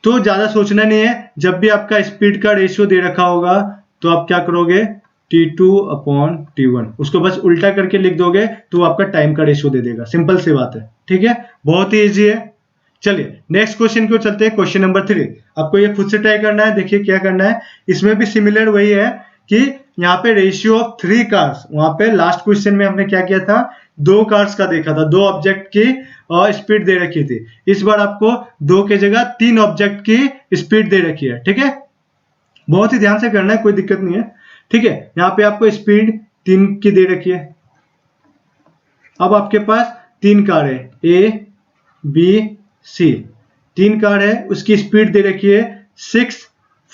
तो ज्यादा सोचना नहीं है, जब भी आपका स्पीड का रेशियो दे रखा होगा तो आप क्या करोगे, T2/T1, उसको बस उल्टा करके लिख दोगे तो आपका टाइम का रेशियो दे देगा। सिंपल सी बात है। ठीक है, बहुत ही इजी है। चलिए नेक्स्ट क्वेश्चन को चलते हैं, क्वेश्चन नंबर 3। आपको ये खुद से ट्राई करना है, देखिए क्या करना है। इसमें भी सिमिलर वही है कि यहाँ पे रेशियो ऑफ 3 कार्स, वहां पे लास्ट क्वेश्चन में हमने क्या किया था, 2 कार्स का देखा था, 2 ऑब्जेक्ट की स्पीड दे रखी थी। इस बार आपको 2 की जगह 3 ऑब्जेक्ट की स्पीड दे रखी है। ठीक है, बहुत ही ध्यान से करना है, कोई दिक्कत नहीं है। ठीक है, यहाँ पे आपको स्पीड 3 की दे रखी है। अब आपके पास 3 कार है, A B C, 3 कार है, उसकी स्पीड दे रखी है 6,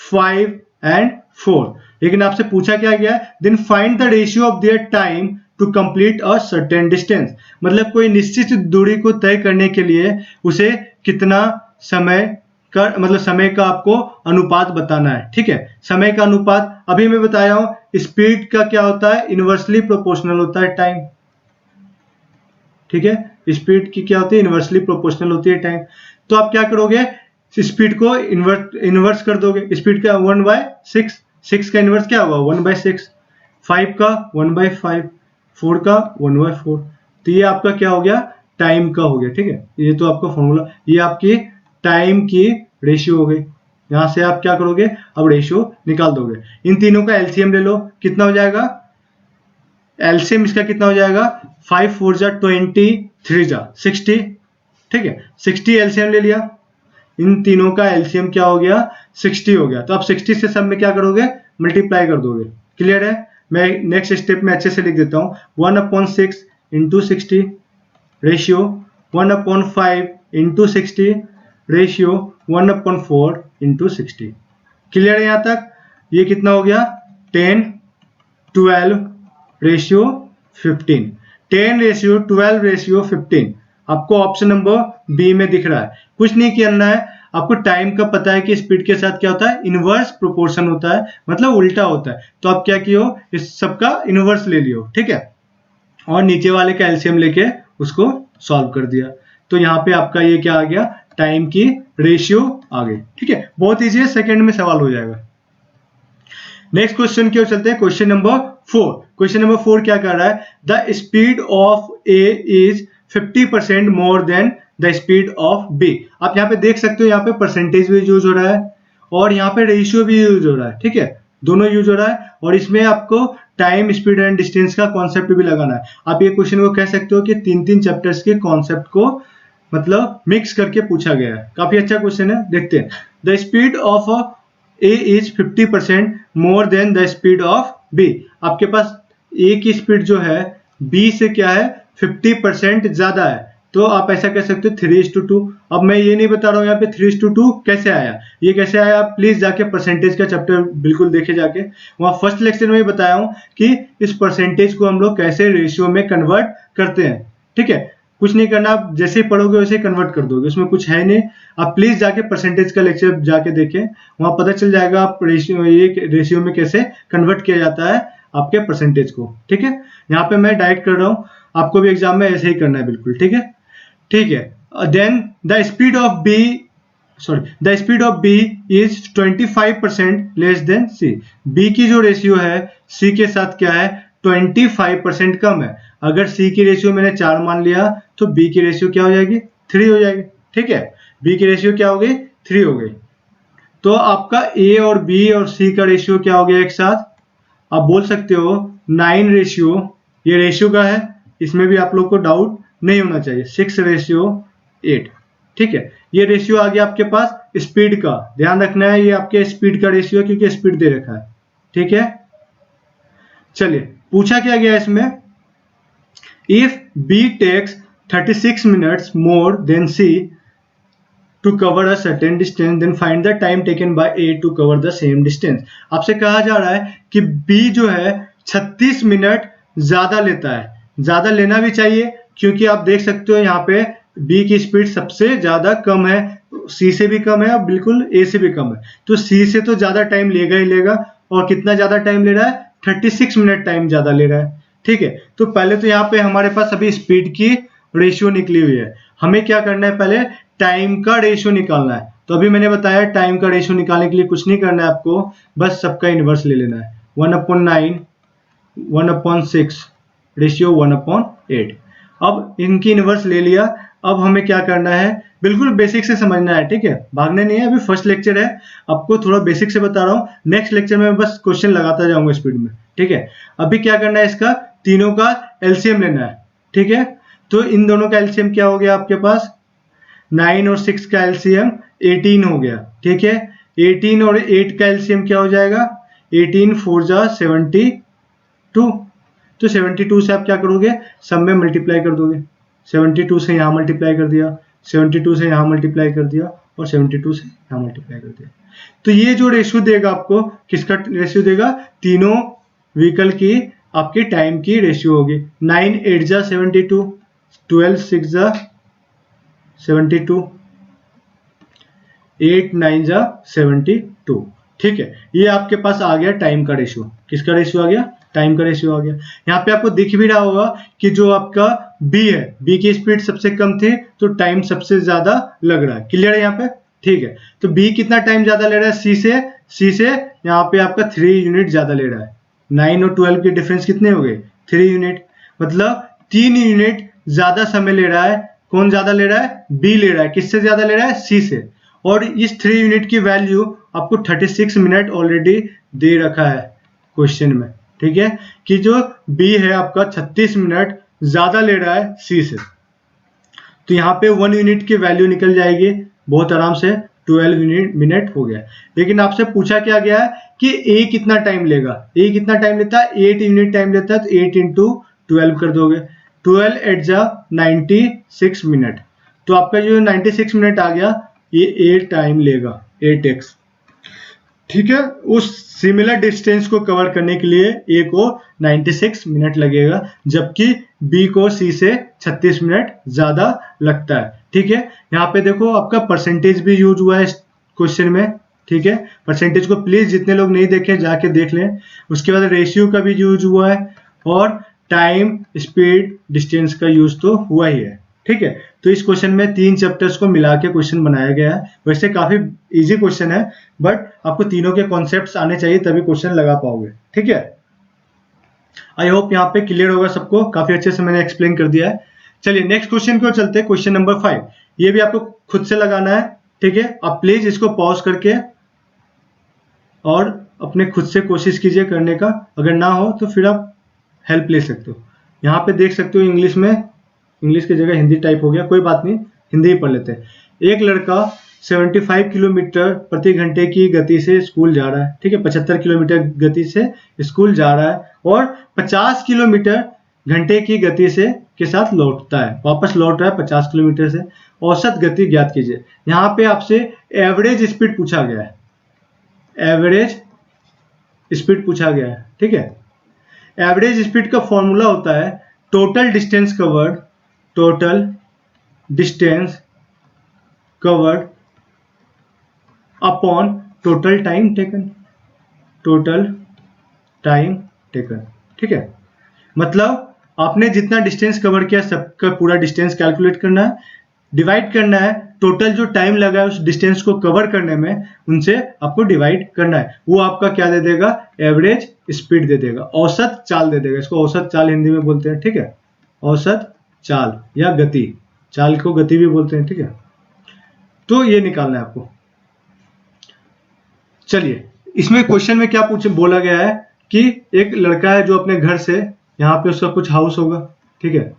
5 एंड 4। लेकिन आपसे पूछा क्या गया, then find the ratio of their time to complete a certain distance. मतलब कोई निश्चित दूरी को तय करने के लिए उसे कितना समय का, मतलब समय का आपको अनुपात बताना है। ठीक है, समय का अनुपात अभी मैं बताया हूं, स्पीड का क्या होता है, इनवर्सली प्रोपोर्शनल होता है टाइम। ठीक है, स्पीड की क्या होती है, इनवर्सली प्रोपोर्शनल होती है टाइम। तो आप क्या करोगे, स्पीड को इनवर्स कर दोगे। स्पीड का 1/6, 6 का इनवर्स क्या होगा 1/6, 5 का 1/5, 4 का 1/4। तो ये आपका क्या हो गया, टाइम का हो गया। ठीक है, ये तो आपका फॉर्मूला, ये आपकी टाइम की रेशियो हो गई। यहां से आप क्या करोगे, अब रेशियो निकाल दोगे। इन तीनों का एलसीएम ले लो, कितना हो जाएगा, एलसीएम इसका कितना हो जाएगा, 5 4 जा 20, 3 जा 60। ठीक है, 60 एलसीएम ले लिया, इन तीनों का एलसीएम क्या हो गया, 60 हो गया। तो आप 60 से सब में क्या करोगे, मल्टीप्लाई कर दोगे। क्लियर है, मैं नेक्स्ट स्टेप में अच्छे से लिख देता हूँ। 1/6 into 60 ratio 1/5 into 60 ratio 1/4 into 60। Clear है यहाँ तक, ये कितना हो गया 10, 12 रेशियो 15, 10 रेशियो 12 रेशियो 15। आपको ऑप्शन नंबर बी में दिख रहा है। कुछ नहीं करना है, आपको टाइम का पता है कि स्पीड के साथ क्या होता है, इनवर्स प्रोपोर्शन होता है, मतलब उल्टा होता है। तो आप क्या किए हो, इस सबका इनवर्स ले लियो। ठीक है, और नीचे वाले का एलसीएम लेके उसको सॉल्व कर दिया। तो यहाँ पे आपका ये क्या आ गया, टाइम की रेशियो आ गई। ठीक है, बहुत इजी है, सेकंड में सवाल हो जाएगा। नेक्स्ट क्वेश्चन की ओर चलते हैं, क्वेश्चन नंबर 4। क्वेश्चन नंबर 4 क्या कर रहा है, the speed of A is 50% more than the speed of B. आप यहाँ पे देख सकते हो, यहाँ पे परसेंटेज भी यूज हो रहा है और यहाँ पे रेशियो भी यूज हो रहा है। ठीक है, दोनों यूज हो रहा है, और इसमें आपको टाइम, स्पीड एंड डिस्टेंस का कॉन्सेप्ट भी लगाना है। आप ये क्वेश्चन को कह सकते हो कि 3-3 चैप्टर्स के कॉन्सेप्ट को मतलब मिक्स करके पूछा गया है। काफी अच्छा क्वेश्चन है, देखते हैं। The speed of A is 50% more than the speed of B. आपके पास ए की स्पीड जो है बी से क्या है, 50% ज्यादा है। तो आप ऐसा कह सकते हो 3:2। अब मैं ये नहीं बता रहा हूँ यहाँ पे 3:2 कैसे आया, ये कैसे आया, आप प्लीज जाके परसेंटेज का चैप्टर बिल्कुल देखे जाके, वहाँ फर्स्ट लेक्चर में बताया हूँ कि इस परसेंटेज को हम लोग कैसे रेशियो में कन्वर्ट करते हैं। ठीक है, कुछ नहीं करना, आप जैसे ही पढ़ोगे वैसे ही कन्वर्ट कर दोगे, उसमें कुछ है नहीं। आप प्लीज जाके परसेंटेज का लेक्चर जाके देखें, वहां पता चल जाएगा आप रेशियो में कैसे कन्वर्ट किया जाता है आपके परसेंटेज को। ठीक है, यहाँ पे मैं डायरेक्ट कर रहा हूँ, आपको भी एग्जाम में ऐसे ही करना है बिल्कुल। ठीक है, ठीक है, then the speed of B is 25% less than C. B की जो रेशियो है सी के साथ क्या है, 25% कम है। अगर सी की रेशियो मैंने 4 मान लिया तो बी की रेशियो क्या हो जाएगी, 3 हो जाएगी। ठीक है, बी की रेशियो क्या हो गई, 3 हो गई। तो आपका ए और बी और सी का रेशियो क्या हो गया एक साथ, आप बोल सकते हो 9 रेशियो, ये रेशियो का है, इसमें भी आप लोग को डाउट नहीं होना चाहिए, 6:8। ठीक है, ये रेशियो आ गया आपके पास स्पीड का, ध्यान रखना है ये आपके स्पीड का रेशियो है क्योंकि स्पीड दे रखा है। ठीक है, चलिए पूछा क्या गया इसमें, if B takes 36 minutes more than C to cover a certain distance then find the time taken by A to cover the same distance. आपसे कहा जा रहा है कि बी जो है 36 मिनट ज्यादा लेता है, ज्यादा लेना भी चाहिए क्योंकि आप देख सकते हो यहाँ पे बी की स्पीड सबसे ज्यादा कम है, सी से भी कम है और बिल्कुल ए से भी कम है। तो सी से तो ज्यादा टाइम लेगा ही लेगा, और कितना ज्यादा टाइम ले रहा है, 36 मिनट टाइम ज्यादा ले रहा है। ठीक है, तो पहले तो यहाँ पे हमारे पास अभी स्पीड की रेशियो निकली हुई है, हमें क्या करना है, पहले टाइम का रेशियो निकालना है। तो अभी मैंने बताया टाइम का रेशियो निकालने के लिए कुछ नहीं करना है आपको, बस सबका इनवर्स ले लेना है। 1/9 1/6 रेशियो 1/8। अब इनकी इनवर्स ले लिया, अब हमें क्या करना है, बिल्कुल बेसिक से समझना है। ठीक है, भागने नहीं है, अभी फर्स्ट लेक्चर है, आपको थोड़ा बेसिक से बता रहा हूँ, नेक्स्ट लेक्चर में बस क्वेश्चन लगाता जाऊंगा स्पीड में। ठीक है, अभी क्या करना है, इसका तीनों का एलसीएम लेना है। ठीक है, तो इन दोनों का एलसीएम क्या हो गया आपके पास, 9 और 6 का एलसीएम 18 हो गया। ठीक है, 18 और 8 का एलसीएम क्या हो जाएगा, 18 4 जा 72। तो 72 से आप क्या करोगे, सब में मल्टीप्लाई कर दोगे। 72 से यहाँ मल्टीप्लाई कर दिया, 72 से यहाँ मल्टीप्लाई कर दिया और 72 से यहाँ मल्टीप्लाई कर दिया। तो ये जो रेशियो देगा आपको, किसका रेशियो देगा? तीनों व्हीकल की आपकी टाइम की रेशियो होगी। 9 8 जा 72, 12 6 जा 72, 8 9 जा 72। ठीक है, ये आपके पास आ गया टाइम का रेशियो। किसका रेशियो आ गया? टाइम का रेशियो आ गया। यहाँ पे आपको दिख भी रहा होगा कि जो आपका बी है, बी की स्पीड सबसे कम थी तो टाइम सबसे ज्यादा लग रहा है। क्लियर है यहाँ पे? ठीक है, तो बी कितना टाइम ज्यादा ले रहा है सी से यहाँ पे आपका 3 यूनिट ज्यादा ले रहा है। 9 और 12 के डिफरेंस कितने हो गए? 3 यूनिट, मतलब 3 यूनिट ज्यादा समय ले रहा है। कौन ज्यादा ले रहा है? बी ले रहा है। किससे ज्यादा ले रहा है? सी से। और इस 3 यूनिट की वैल्यू आपको 36 मिनट ऑलरेडी दे रखा है क्वेश्चन में। ठीक है, कि जो बी है आपका 36 मिनट ज्यादा ले रहा है सी से। तो यहाँ पे 1 यूनिट की वैल्यू निकल जाएगी बहुत आराम से, 12 मिनट हो गया। लेकिन आपसे पूछा क्या गया है कि ए कितना टाइम लेगा? ए कितना टाइम लेता है? 8 यूनिट टाइम लेता है, तो 8 इंटू 12 कर दोगे, 12 8 जा 96 मिनट। तो आपका जो 96 मिनट आ गया, ये ए टाइम लेगा, 8x। ठीक है, उस सिमिलर डिस्टेंस को कवर करने के लिए ए को 96 मिनट लगेगा, जबकि बी को सी से 36 मिनट ज्यादा लगता है। ठीक है, यहाँ पे देखो आपका परसेंटेज भी यूज हुआ है इस क्वेश्चन में। ठीक है, परसेंटेज को प्लीज जितने लोग नहीं देखे जाके देख लें। उसके बाद रेशियो का भी यूज हुआ है और टाइम स्पीड डिस्टेंस का यूज तो हुआ ही है। ठीक है, तो इस क्वेश्चन में 3 चैप्टर्स को मिला के क्वेश्चन बनाया गया है। वैसे काफी इजी क्वेश्चन है, बट आपको तीनों के कॉन्सेप्ट्स आने चाहिए तभी क्वेश्चन लगा पाओगे। ठीक है, आई होप यहाँ पे क्लियर होगा सबको। काफी अच्छे से मैंने एक्सप्लेन कर दिया है। चलिए नेक्स्ट क्वेश्चन को चलते हैं, क्वेश्चन नंबर 5। ये भी आपको खुद से लगाना है। ठीक है, आप प्लीज इसको पॉज करके और अपने खुद से कोशिश कीजिए करने का। अगर ना हो तो फिर आप हेल्प ले सकते हो। यहाँ पे देख सकते हो इंग्लिश में, इंग्लिश की जगह हिंदी टाइप हो गया, कोई बात नहीं, हिंदी ही पढ़ लेते हैं। एक लड़का 75 किलोमीटर प्रति घंटे की गति से स्कूल जा रहा है। ठीक है, 75 किलोमीटर गति से स्कूल जा रहा है और 50 किलोमीटर घंटे की गति से के साथ लौटता है, वापस लौट रहा है 50 किलोमीटर से। औसत गति ज्ञात कीजिए। यहाँ पे आपसे एवरेज स्पीड पूछा गया है, एवरेज स्पीड पूछा गया है। ठीक है, एवरेज स्पीड का फॉर्मूला होता है total distance covered, total distance covered upon total time taken, total time taken. ठीक है, मतलब आपने जितना डिस्टेंस कवर किया सबका पूरा डिस्टेंस कैलकुलेट करना है, डिवाइड करना है टोटल जो टाइम लगा है उस डिस्टेंस को कवर करने में, उनसे आपको डिवाइड करना है। वो आपका क्या दे देगा? एवरेज स्पीड दे देगा, औसत चाल दे देगा। इसको औसत चाल हिंदी में बोलते हैं। ठीक है, औसत चाल या गति, चाल को गति भी बोलते हैं। ठीक है, तो ये निकालना है आपको। चलिए, इसमें क्वेश्चन में क्या बोला गया है कि एक लड़का है जो अपने घर से, यहाँ पे उसका कुछ हाउस होगा। ठीक है,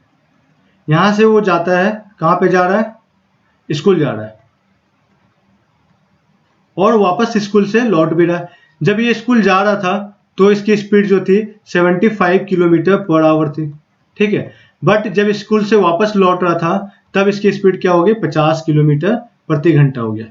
यहां से वो जाता है, कहां पे जा रहा है? स्कूल जा रहा है और वापस स्कूल से लौट भी रहा है। जब ये स्कूल जा रहा था तो इसकी स्पीड जो थी 75 किलोमीटर पर आवर थी। ठीक है, बट जब स्कूल से वापस लौट रहा था तब इसकी स्पीड क्या हो गई? 50 किलोमीटर प्रति घंटा हो गया।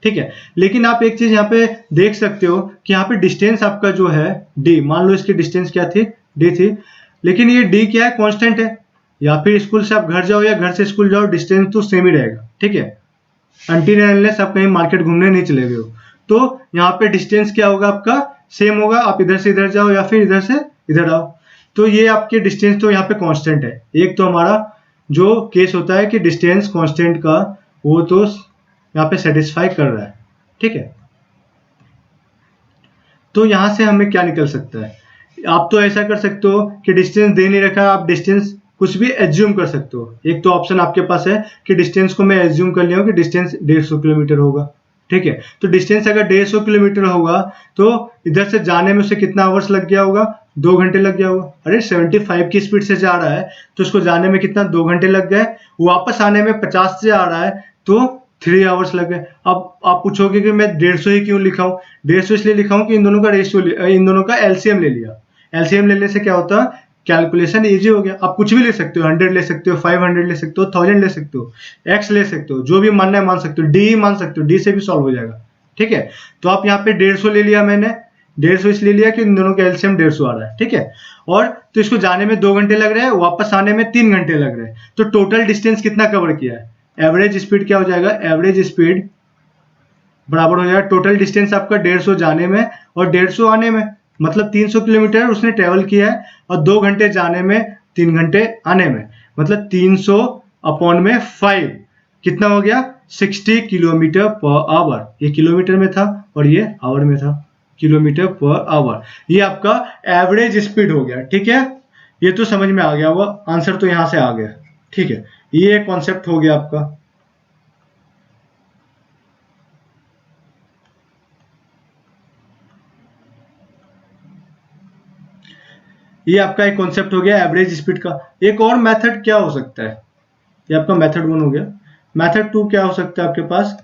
ठीक है, लेकिन आप एक चीज यहाँ पे देख सकते हो कि यहाँ पे डिस्टेंस आपका जो है डी, मान लो इसकी डिस्टेंस क्या थी? डी थी, लेकिन ये डी क्या है? कांस्टेंट है। या फिर स्कूल से आप घर जाओ या घर से स्कूल जाओ, डिस्टेंस तो सेम ही रहेगा। ठीक है, अनटिल अनलेस आप कहीं मार्केट घूमने नहीं चले गए हो, तो यहाँ पे डिस्टेंस क्या होगा? आपका सेम होगा। आप इधर से इधर जाओ या फिर इधर से इधर आओ, तो ये आपके डिस्टेंस तो यहाँ पे कांस्टेंट है। एक तो हमारा जो केस होता है कि डिस्टेंस कांस्टेंट का, वो तो यहाँ पे सेटिस्फाई कर रहा है। ठीक है, तो यहां से हमें क्या निकल सकता है? आप तो ऐसा कर सकते हो कि डिस्टेंस दे नहीं रखा, आप डिस्टेंस कुछ भी एज्यूम कर सकते हो। एक तो ऑप्शन आपके पास है कि डिस्टेंस को मैं एज्यूम कर लिया हूं कि डिस्टेंस 150 किलोमीटर होगा। ठीक है, तो डिस्टेंस अगर 150 किलोमीटर होगा तो इधर से जाने में उसे कितना आवर्स लग गया होगा? 2 घंटे लग गया होगा। अरे 75 की स्पीड से जा रहा है तो उसको जाने में कितना? 2 घंटे लग गए। वापस आने में 50 से आ रहा है तो 3 आवर्स लग गए। अब आप पूछोगे कि मैं 150 ही क्यों लिखा हूं? 150 इसलिए लिखा हूं कि इन दोनों का रेशियो, इन दोनों का एलसीएम ले लिया। एलसीएम लेने से क्या होता है? कैलकुलेशन इजी हो गया। आप कुछ भी ले सकते हो, 100 ले सकते हो, 500 ले सकते हो, 1000 ले सकते हो, x ले सकते हो, जो भी मानना है मान सकते हो, d मान सकते हो, d से भी सॉल्व हो जाएगा। ठीक है, तो आप यहाँ पे 150 ले लिया मैंने, 150 इसलिए लिया कि इन दोनों का एलसीएम 150 आ रहा है। ठीक है, और तो इसको जाने में 2 घंटे लग रहे हैं, वापस आने में 3 घंटे लग रहे हैं, तो टोटल डिस्टेंस कितना कवर किया है? एवरेज स्पीड क्या हो जाएगा? एवरेज स्पीड बराबर हो जाएगा टोटल डिस्टेंस आपका 150 जाने में और 150 आने में, मतलब 300 किलोमीटर उसने ट्रेवल किया है, और 2 घंटे जाने में, 3 घंटे आने में, मतलब 300 अपॉन में 5 कितना हो गया? 60 किलोमीटर पर आवर। ये किलोमीटर में था और ये आवर में था, किलोमीटर पर आवर। ये आपका एवरेज स्पीड हो गया। ठीक है, ये तो समझ में आ गया होगा, आंसर तो यहां से आ गया। ठीक है, ये कॉन्सेप्ट हो गया आपका। ये आपका एक कॉन्सेप्ट हो गया एवरेज स्पीड का। एक और मेथड क्या हो सकता है? ये आपका मेथड 1 हो गया। मेथड 2 क्या हो सकता है आपके पास?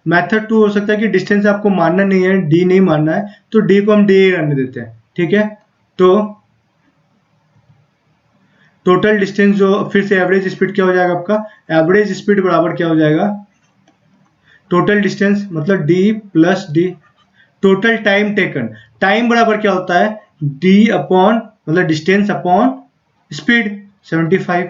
मेथड 2 हो सकता है कि डिस्टेंस आपको मानना नहीं है, डी नहीं मानना है, तो डी को हम डी रहने देते हैं। ठीक है, तो टोटल डिस्टेंस जो, फिर से एवरेज स्पीड क्या हो जाएगा आपका? एवरेज स्पीड बराबर क्या हो जाएगा? टोटल डिस्टेंस मतलब D plus D, total time taken. Time बराबर क्या होता है? डी अपॉन मतलब डिस्टेंस अपॉन स्पीड 75,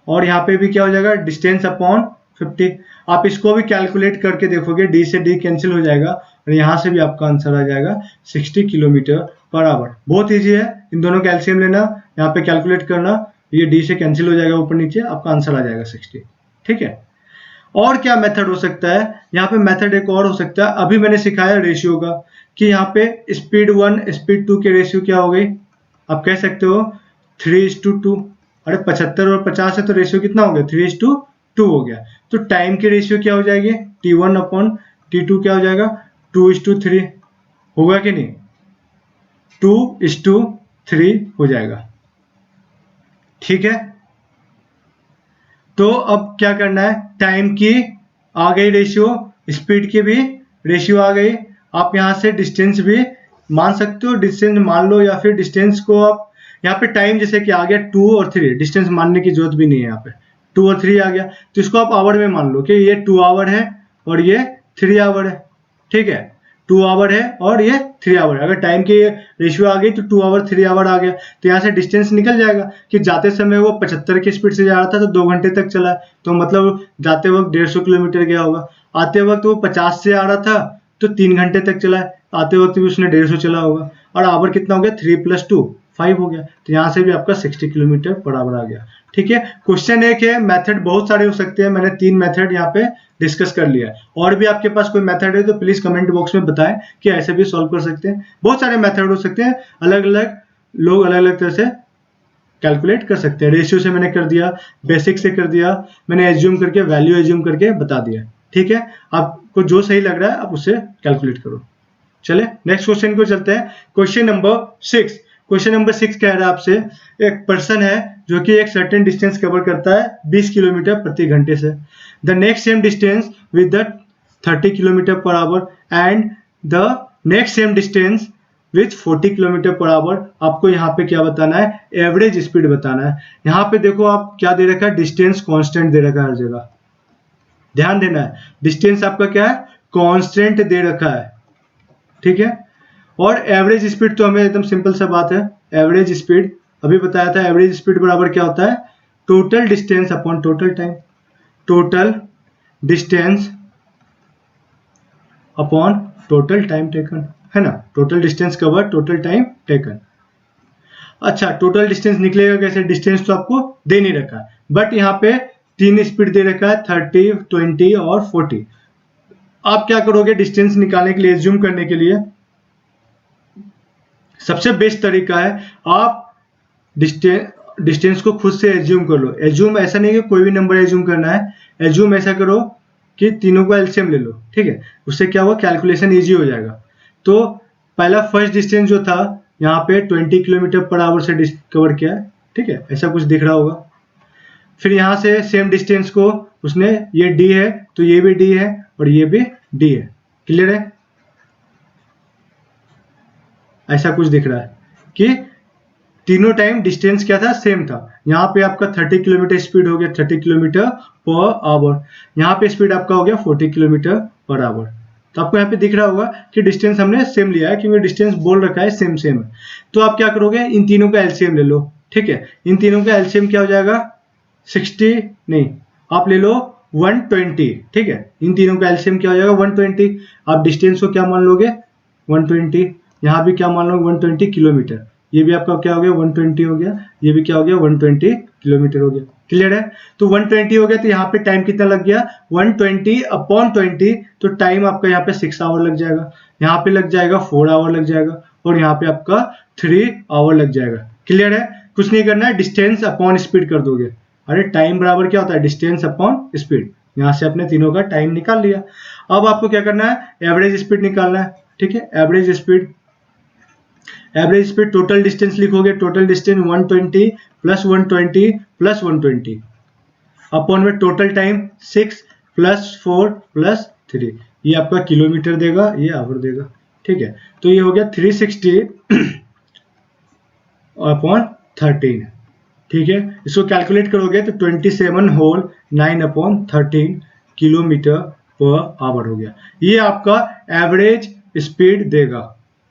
और यहाँ पे भी क्या हो जाएगा? Distance upon 50। आप इसको भी कैलकुलेट करके देखोगे, डी से डी कैंसिल हो जाएगा और यहाँ से भी आपका आंसर आ जाएगा 60 किलोमीटर पर आवर। बहुत ईजी है, इन दोनों का एलसीएम लेना, यहाँ पे कैलकुलेट करना, ये डी से कैंसिल हो जाएगा ऊपर नीचे, आपका आंसर आ जाएगा 60। ठीक है, और क्या मेथड हो सकता है? यहाँ पे मेथड एक और हो सकता है, अभी मैंने सिखाया रेशियो का, कि यहाँ पे स्पीड 1 स्पीड 2 के रेशियो क्या हो गई? आप कह सकते हो 3:2। अरे 75 और 50 है तो रेशियो कितना हो गया? 3:2 हो गया। तो टाइम की रेशियो क्या हो जाएगी? T1 अपॉन T2 क्या हो जाएगा? 2:3 होगा कि नहीं? 2:3 हो जाएगा। ठीक है, तो अब क्या करना है? टाइम की आ गई रेशियो, स्पीड की भी रेशियो आ गई। आप यहाँ से डिस्टेंस भी मान सकते हो, डिस्टेंस मान लो, या फिर डिस्टेंस को आप यहाँ पे टाइम जैसे कि आ गया 2 और 3, डिस्टेंस मानने की जरूरत भी नहीं है, यहाँ पे 2 और 3 आ गया, तो इसको आप आवर में मान लो कि ये 2 आवर है और ये 3 आवर है। ठीक है, 2 आवर है और ये 3 आवर है। अगर टाइम की रेशियो आ गई तो 2 आवर 3 आवर आ गया, तो यहाँ से डिस्टेंस निकल जाएगा कि जाते समय वो 75 की स्पीड से जा रहा था तो 2 घंटे तक चला, तो मतलब जाते वक्त 150 किलोमीटर गया होगा। आते वक्त वो 50 से आ रहा था तो 3 घंटे तक चला, आते वक्त भी उसने 150 चला होगा, और आवर कितना हो गया? 3 + 2 5 हो गया, तो यहाँ से भी आपका 60 किलोमीटर बराबर आ गया। ठीक है, क्वेश्चन एक है, मेथड बहुत सारे हो सकते हैं, मैंने 3 मेथड यहाँ पे डिस्कस कर लिया है। और भी आपके पास कोई मेथड है तो प्लीज कमेंट बॉक्स में बताएं कि ऐसे भी सॉल्व कर सकते हैं। बहुत सारे मेथड हो सकते हैं, अलग अलग लोग अलग अलग तरह से कैलकुलेट कर सकते हैं। रेशियो से मैंने कर दिया, बेसिक से कर दिया, मैंने एज्यूम करके वैल्यू एज्यूम करके बता दिया। ठीक है, आपको जो सही लग रहा है आप उससे कैलकुलेट करो। चले नेक्स्ट क्वेश्चन को चलते हैं। Question number 6। क्वेश्चन नंबर 6 कह रहा है आपसे, एक पर्सन है जो कि एक सर्टेन डिस्टेंस कवर करता है 20 किलोमीटर प्रति घंटे से। The next same distance with the 30 kilometre per hour and the next same distance with 40 kilometre per our. आपको यहाँ पे क्या बताना है? एवरेज स्पीड बताना है। यहाँ पे देखो आप क्या दे रखा है? डिस्टेंस कांस्टेंट दे रखा है हर जगह, ध्यान देना है। डिस्टेंस आपका क्या है? कांस्टेंट दे रखा है। ठीक है, और एवरेज स्पीड तो हमें एकदम सिंपल सा बात है, एवरेज स्पीड अभी बताया था, एवरेज स्पीड बराबर क्या होता है? Total distance upon total time, total distance upon total time taken, है ना? Total distance cover total time taken. अच्छा, टोटल डिस्टेंस निकलेगा कैसे? डिस्टेंस तो आपको दे नहीं रखा है, बट यहाँ पे 3 स्पीड दे रखा है, 30, 20 और 40। आप क्या करोगे डिस्टेंस निकालने के लिए, एज्यूम करने के लिए? सबसे बेस्ट तरीका है आप डिस्टेंस को खुद से एज्यूम कर लो। एज्यूम ऐसा नहीं कि कोई भी नंबर एज्यूम करना है, एज्यूम ऐसा करो कि तीनों को एलसीएम ले लो। ठीक है, उससे क्या होगा? कैलकुलेशन इजी हो जाएगा। तो पहला फर्स्ट डिस्टेंस जो था यहाँ पे 20 किलोमीटर पर आवर से कवर किया है। ठीक है, ऐसा कुछ दिख रहा होगा। फिर यहाँ से सेम डिस्टेंस को उसने, ये डी है तो ये भी डी है और ये भी डी है। क्लियर है? ऐसा कुछ दिख रहा है कि तीनों टाइम डिस्टेंस क्या था, सेम था। यहाँ पे आपका 30 किलोमीटर स्पीड हो गया 30 किलोमीटर पर आवर, यहाँ पे स्पीड आपका हो गया 40 किलोमीटर पर आवर। तो आपको यहाँ पे दिख रहा होगा कि डिस्टेंस हमने सेम लिया है, क्योंकि डिस्टेंस बोल रखा है सेम सेम है। तो आप क्या करोगे, इन तीनों का एलसीएम ले लो, ठीक है। इन तीनों का एलसीएम क्या हो जाएगा, 60 नहीं, आप ले लो 120, ठीक है। इन तीनों का एलसीएम क्या हो जाएगा 120। आप डिस्टेंस को क्या मान लोगे 120, यहाँ भी क्या मान लो 120 किलोमीटर, ये भी आपका क्या हो गया 120 हो गया, ये भी क्या हो गया 120 किलोमीटर हो गया। क्लियर है। तो 120 हो गया, तो यहाँ पे टाइम कितना लग गया 120 अपॉन 20, तो टाइम आपका यहाँ पे 6 आवर लग जाएगा, यहाँ पे लग जाएगा 4 आवर लग जाएगा, और यहाँ पे आपका 3 आवर लग जाएगा। क्लियर है। कुछ नहीं करना है, डिस्टेंस अपॉन स्पीड कर दोगे। अरे टाइम बराबर क्या होता है, डिस्टेंस अपॉन स्पीड। यहाँ से अपने तीनों का टाइम निकाल लिया। अब आपको क्या करना है, एवरेज स्पीड निकालना है, ठीक है। एवरेज स्पीड टोटल डिस्टेंस लिखोगे, total distance 120 plus 120 plus 120 upon में टोटल टाइम 6 प्लस 4 प्लस 3, ये आपका किलोमीटर देगा, ये आवर देगा, ठीक है। तो ये हो गया 360 अपॉन 13, ठीक है। इसको कैलकुलेट करोगे तो 27 whole 9 upon 13 kilometre per hour हो गया। ये आपका एवरेज स्पीड देगा,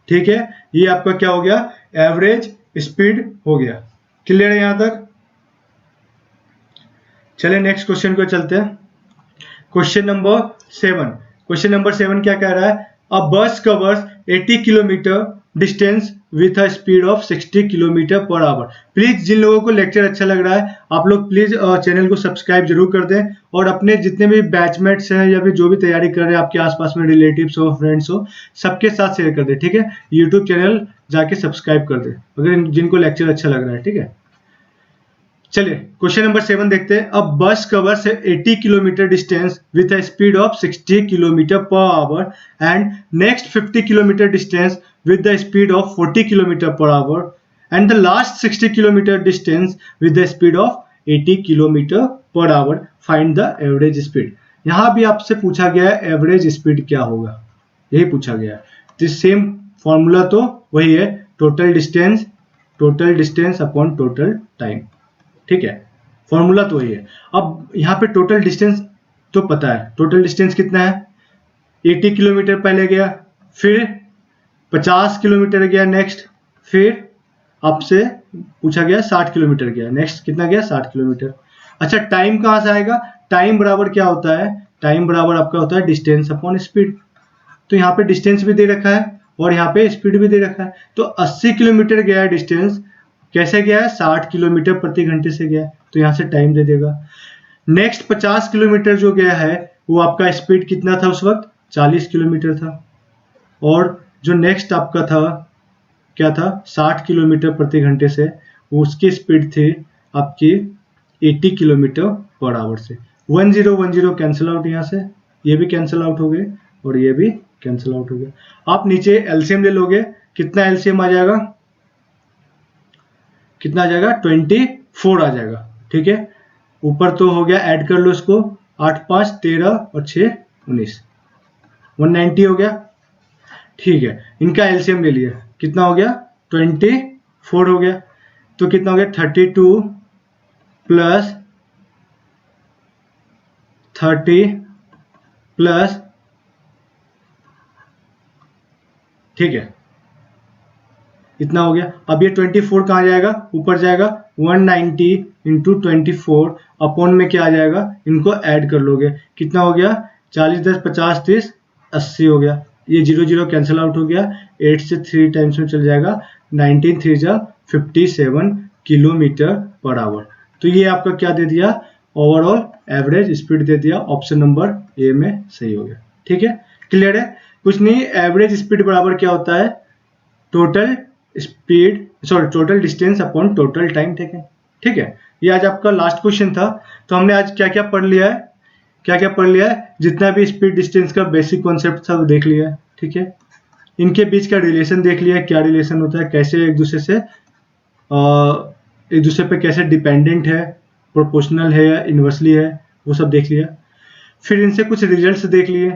ठीक है। ये आपका क्या हो गया, एवरेज स्पीड हो गया। क्लियर है यहां तक। चलिए नेक्स्ट क्वेश्चन को चलते हैं। क्वेश्चन नंबर 7 क्या कह रहा है, a bus covers 80 kilometre distance with a speed of 60 kilometre per hour. Please जिन लोगों को लेक्चर अच्छा लग रहा है, आप लोग प्लीज चैनल को सब्सक्राइब जरूर कर दें, और अपने जितने भी बैचमेट्स हैं या फिर जो भी तैयारी कर रहे हैं, आपके आसपास में रिलेटिव्स हो, फ्रेंड्स हो, सबके साथ शेयर कर दें, ठीक है। यूट्यूब चैनल जाके सब्सक्राइब कर दें अगर जिनको लेक्चर अच्छा लग रहा है, ठीक है। चलिए क्वेश्चन नंबर 7 देखते हैं। अब बस covers 80 kilometre distance with a speed of 60 kilometre per hour and next 50 kilometre distance with the speed of 40 km per hour and the last 60 km distance with the speed of 80 km per hour. Find the average speed. यहाँ भी आपसे पूछा गया है average speed क्या होगा, यही पूछा गया है। तो सेम फॉर्मूला तो वही है, total distance upon total time, ठीक है। फॉर्मूला तो वही है। अब यहाँ पे टोटल डिस्टेंस तो पता है, टोटल डिस्टेंस कितना है 80 किलोमीटर पहले गया, फिर 50 किलोमीटर गया नेक्स्ट, फिर आपसे पूछा गया 60 किलोमीटर गया, नेक्स्ट कितना गया 60 किलोमीटर। अच्छा टाइम कहाँ से आएगा, टाइम बराबर क्या होता है, टाइम बराबर आपका होता है डिस्टेंस अपॉन स्पीड। तो यहाँ पे डिस्टेंस भी दे रखा है और यहाँ पे स्पीड भी दे रखा है। तो 80 किलोमीटर गया है डिस्टेंस, कैसे गया है 60 किलोमीटर प्रति घंटे से गया है, तो यहाँ से टाइम दे देगा। नेक्स्ट 50 किलोमीटर जो गया है वो आपका स्पीड कितना था उस वक्त 40 किलोमीटर था, और जो नेक्स्ट आपका था क्या था 60 किलोमीटर प्रति घंटे से, उसकी स्पीड थी आपकी 80 किलोमीटर पर आवर से। 1010 कैंसिल आउट, यहाँ से ये भी कैंसिल आउट हो गए और ये भी कैंसिल आउट हो गया। आप नीचे एलसीएम ले लोगे, कितना एलसीएम आ जाएगा, कितना आ जाएगा 24 आ जाएगा, ठीक है। ऊपर तो हो गया, ऐड कर लो इसको, 8 5 13 और 6 19, 190 हो गया, ठीक है। इनका एलसीएम ले लिया, कितना हो गया 24 हो गया, तो कितना हो गया 32 प्लस 30 प्लस, ठीक है, इतना हो गया। अब ये 24 कहाँ जाएगा, ऊपर जाएगा, 190 इंटू 24 अपॉन में क्या आ जाएगा, इनको ऐड कर लोगे, कितना हो गया 40 10 50 30 80 हो गया। ये 0 0 कैंसिल आउट हो गया, 8 से 3 टाइम्स में चल जाएगा, 19 3 जा 57 किलोमीटर पर आवर। तो ये आपका क्या दे दिया, ओवरऑल एवरेज स्पीड दे दिया। ऑप्शन नंबर ए में सही हो गया, ठीक है। क्लियर है। कुछ नहीं, एवरेज स्पीड बराबर क्या होता है, total distance upon total time, ठीक है, ठीक है। ये आज आपका लास्ट क्वेश्चन था। तो हमने आज क्या क्या पढ़ लिया है, जितना भी स्पीड डिस्टेंस का बेसिक कॉन्सेप्ट था वो देख लिया है, ठीक है। इनके बीच का रिलेशन देख लिया, क्या रिलेशन होता है, कैसे एक दूसरे पे कैसे डिपेंडेंट है, प्रोपोर्शनल है या इन्वर्सली है, वो सब देख लिया। फिर इनसे कुछ रिजल्ट्स देख लिए,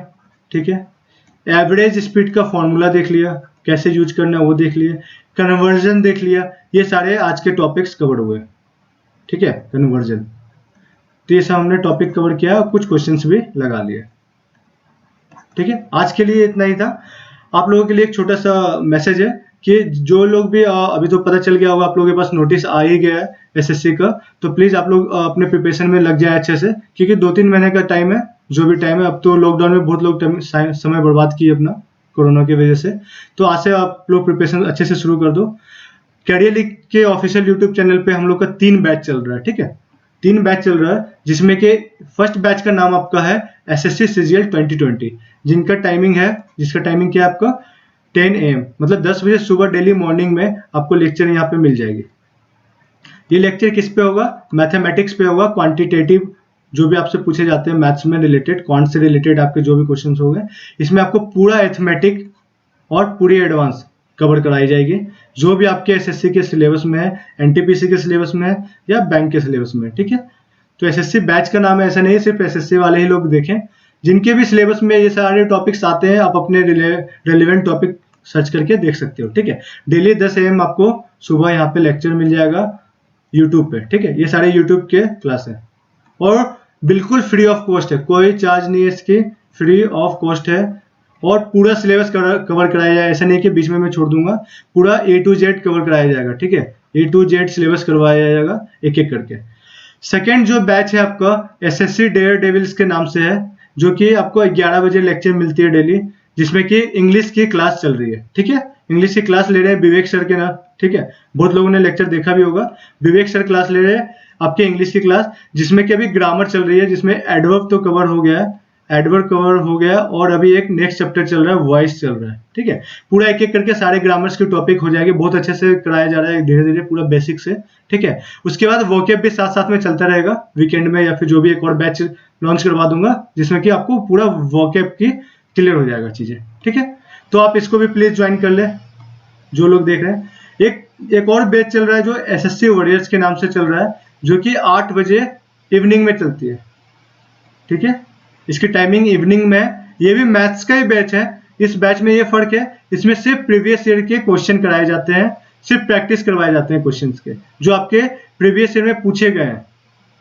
ठीक है। एवरेज स्पीड का फॉर्मूला देख लिया, कैसे यूज करना है वो देख लिए, कन्वर्जन देख लिया, ये सारे आज के टॉपिक्स कवर हुए। ठीक है, कन्वर्जन, तो ये सब हमने टॉपिक कवर किया और कुछ क्वेश्चंस भी लगा लिए। ठीक है, आज के लिए इतना ही था। आप लोगों के लिए एक छोटा सा मैसेज है कि जो लोग भी अभी तो पता चल गया होगा, आप लोगों के पास नोटिस आ ही गया है एसएससी का, तो प्लीज आप लोग अपने प्रिपरेशन में लग जाए अच्छे से, क्योंकि 2-3 महीने का टाइम है, जो भी टाइम है। अब तो लॉकडाउन में बहुत लोग समय बर्बाद किए अपना कोरोना की वजह से, तो आज से आप लोग प्रिपरेशन अच्छे से शुरू कर दो। कैरियर लीग के ऑफिशियल यूट्यूब चैनल पे हम लोग का 3 बैच चल रहा है। ठीक है, 3 बैच चल रहा है, जिसमें के फर्स्ट बैच का नाम आपका है एसएससी सीजीएल 2020, जिसका टाइमिंग क्या है आपका 10 AM, मतलब 10 बजे सुबह डेली मॉर्निंग में आपको लेक्चर यहाँ पे मिल जाएगी। ये लेक्चर किस पे होगा? मैथमेटिक्स पे होगा, क्वांटिटेटिव जो भी आपसे पूछे जाते हैं मैथ्स में रिलेटेड, क्वांट से रिलेटेड आपके जो भी क्वेश्चंस हो गए, इसमें आपको पूरा अरिथमेटिक और पूरी एडवांस कवर कराई जाएगी, जो भी आपके एसएससी के सिलेबस में है, एनटीपीसी के सिलेबस में है या बैंक के सिलेबस में। ठीक है, तो एसएससी बैच का नाम है, ऐसा नहीं सिर्फ एसएससी वाले ही लोग देखें, जिनके भी सिलेबस में ये सारे टॉपिक्स आते हैं, आप अपने रिलेवेंट टॉपिक सर्च करके देख सकते हो। ठीक है, डेली 10 AM आपको सुबह यहाँ पे लेक्चर मिल जाएगा यूट्यूब पे। ठीक है, ये सारे यूट्यूब के क्लास है और बिल्कुल फ्री ऑफ कॉस्ट है, कोई चार्ज नहीं है इसकी, फ्री ऑफ कॉस्ट है और पूरा सिलेबस कवर कराया जाएगा। ऐसा नहीं कि बीच में मैं छोड़ दूंगा, पूरा A to Z कवर कराया जाएगा। ठीक है, A to Z सिलेबस करवाया जाएगा एक एक करके। सेकेंड जो बैच है आपका एसएससी डेयर डेविल्स के नाम से है, जो कि आपको 11 बजे लेक्चर मिलती है डेली, जिसमें कि इंग्लिश की क्लास चल रही है। ठीक है, इंग्लिश की क्लास ले रहे हैं विवेक सर के नाम। ठीक है, बहुत लोगों ने लेक्चर देखा भी होगा, विवेक सर क्लास ले रहे हैं आपके इंग्लिश की क्लास, जिसमें कि अभी ग्रामर चल रही है, जिसमें एडवर्ब तो कवर हो गया है, एडवर्ब कवर हो गया और अभी एक नेक्स्ट चैप्टर चल रहा है, वॉइस चल रहा है। ठीक है, पूरा एक एक करके सारे ग्रामर्स के टॉपिक हो जाएंगे, बहुत अच्छे से कराया जा रहा है धीरे धीरे पूरा बेसिक से। ठीक है, उसके बाद वोकेब भी साथ साथ में चलता रहेगा वीकेंड में, या फिर जो भी एक और बैच लॉन्च करवा दूंगा, जिसमें कि आपको पूरा वोकेब की क्लियर हो जाएगा चीजें। ठीक है, तो आप इसको भी प्लीज ज्वाइन कर ले जो लोग देख रहे हैं। एक और बैच चल रहा है जो एसएससी वॉरियर्स के नाम से चल रहा है, जो कि 8 बजे इवनिंग में चलती है। ठीक है, इसकी टाइमिंग इवनिंग में है, ये भी मैथ्स का ही बैच है। इस बैच में ये फर्क है, इसमें सिर्फ प्रीवियस ईयर के क्वेश्चन कराए जाते हैं, सिर्फ प्रैक्टिस करवाए जाते हैं क्वेश्चंस के, जो आपके प्रीवियस ईयर में पूछे गए हैं।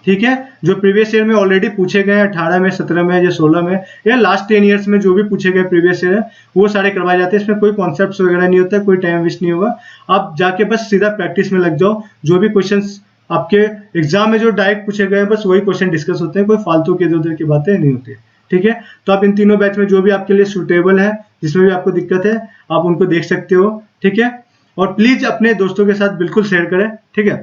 ठीक है, जो प्रीवियस ईयर में ऑलरेडी पूछे गए हैं 18 में, 17 में या 16 में या लास्ट 10 ईयर्स में जो भी पूछे गए प्रीवियस ईयर है, वो सारे करवाए जाते हैं। इसमें कोई कॉन्सेप्ट्स वगैरह नहीं होता है, कोई टाइम वेस्ट नहीं होगा, आप जाके बस सीधा प्रैक्टिस में लग जाओ। जो भी क्वेश्चंस आपके एग्जाम में जो डायरेक्ट पूछे गए हैं, बस वही क्वेश्चन डिस्कस होते हैं, कोई फालतू के इधर की बातें नहीं होती। ठीक है, तो आप इन तीनों बैच में जो भी आपके लिए सुटेबल है, जिसमें भी आपको दिक्कत है, आप उनको देख सकते हो। ठीक है, और प्लीज अपने दोस्तों के साथ बिल्कुल शेयर करें। ठीक है,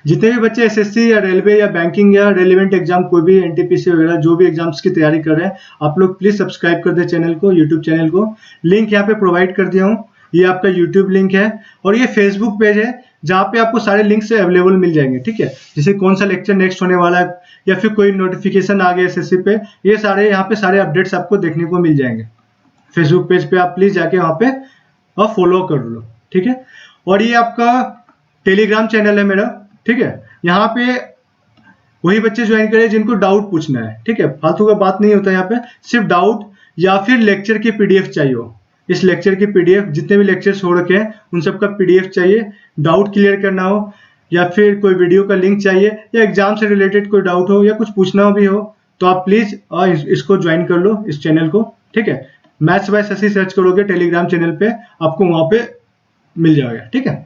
जितने भी बच्चे एसएससी या रेलवे या बैंकिंग या रेलिवेंट एग्जाम, कोई भी एनटीपीसी वगैरह जो भी एग्जाम्स की तैयारी कर रहे हैं, आप लोग प्लीज सब्सक्राइब कर दे चैनल को, यूट्यूब चैनल को। लिंक यहाँ पे प्रोवाइड कर दिया हूँ, ये आपका यूट्यूब लिंक है और ये फेसबुक पेज है, जहाँ पे आपको सारे लिंक से अवेलेबल मिल जाएंगे। ठीक है, जैसे कौन सा लेक्चर नेक्स्ट होने वाला है या फिर कोई नोटिफिकेशन आ गया एसएससी पे, ये सारे यहाँ पे सारे अपडेट्स आपको देखने को मिल जाएंगे फेसबुक पेज पे। आप प्लीज जाके वहाँ पे और फॉलो कर लो। ठीक है, और ये आपका टेलीग्राम चैनल है मेरा। ठीक है, यहाँ पे वही बच्चे ज्वाइन करें जिनको डाउट पूछना है। ठीक है, फालतू का बात नहीं होता यहाँ पे, सिर्फ डाउट या फिर लेक्चर की पीडीएफ चाहिए हो, इस लेक्चर की पीडीएफ, जितने भी लेक्चर्स हो रखे हैं उन सब का पीडीएफ चाहिए, डाउट क्लियर करना हो या फिर कोई वीडियो का लिंक चाहिए या एग्जाम से रिलेटेड कोई डाउट हो या कुछ पूछना भी हो, तो आप प्लीज इसको ज्वाइन कर लो, इस चैनल को। ठीक है, मैथ्स बाय शशि सर्च करोगे टेलीग्राम चैनल पे, आपको वहां पे मिल जाएगा। ठीक है,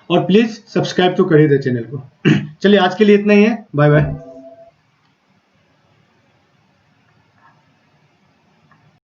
और प्लीज सब्सक्राइब तो कर ही दे चैनल को। चलिए आज के लिए इतना ही है, बाय बाय।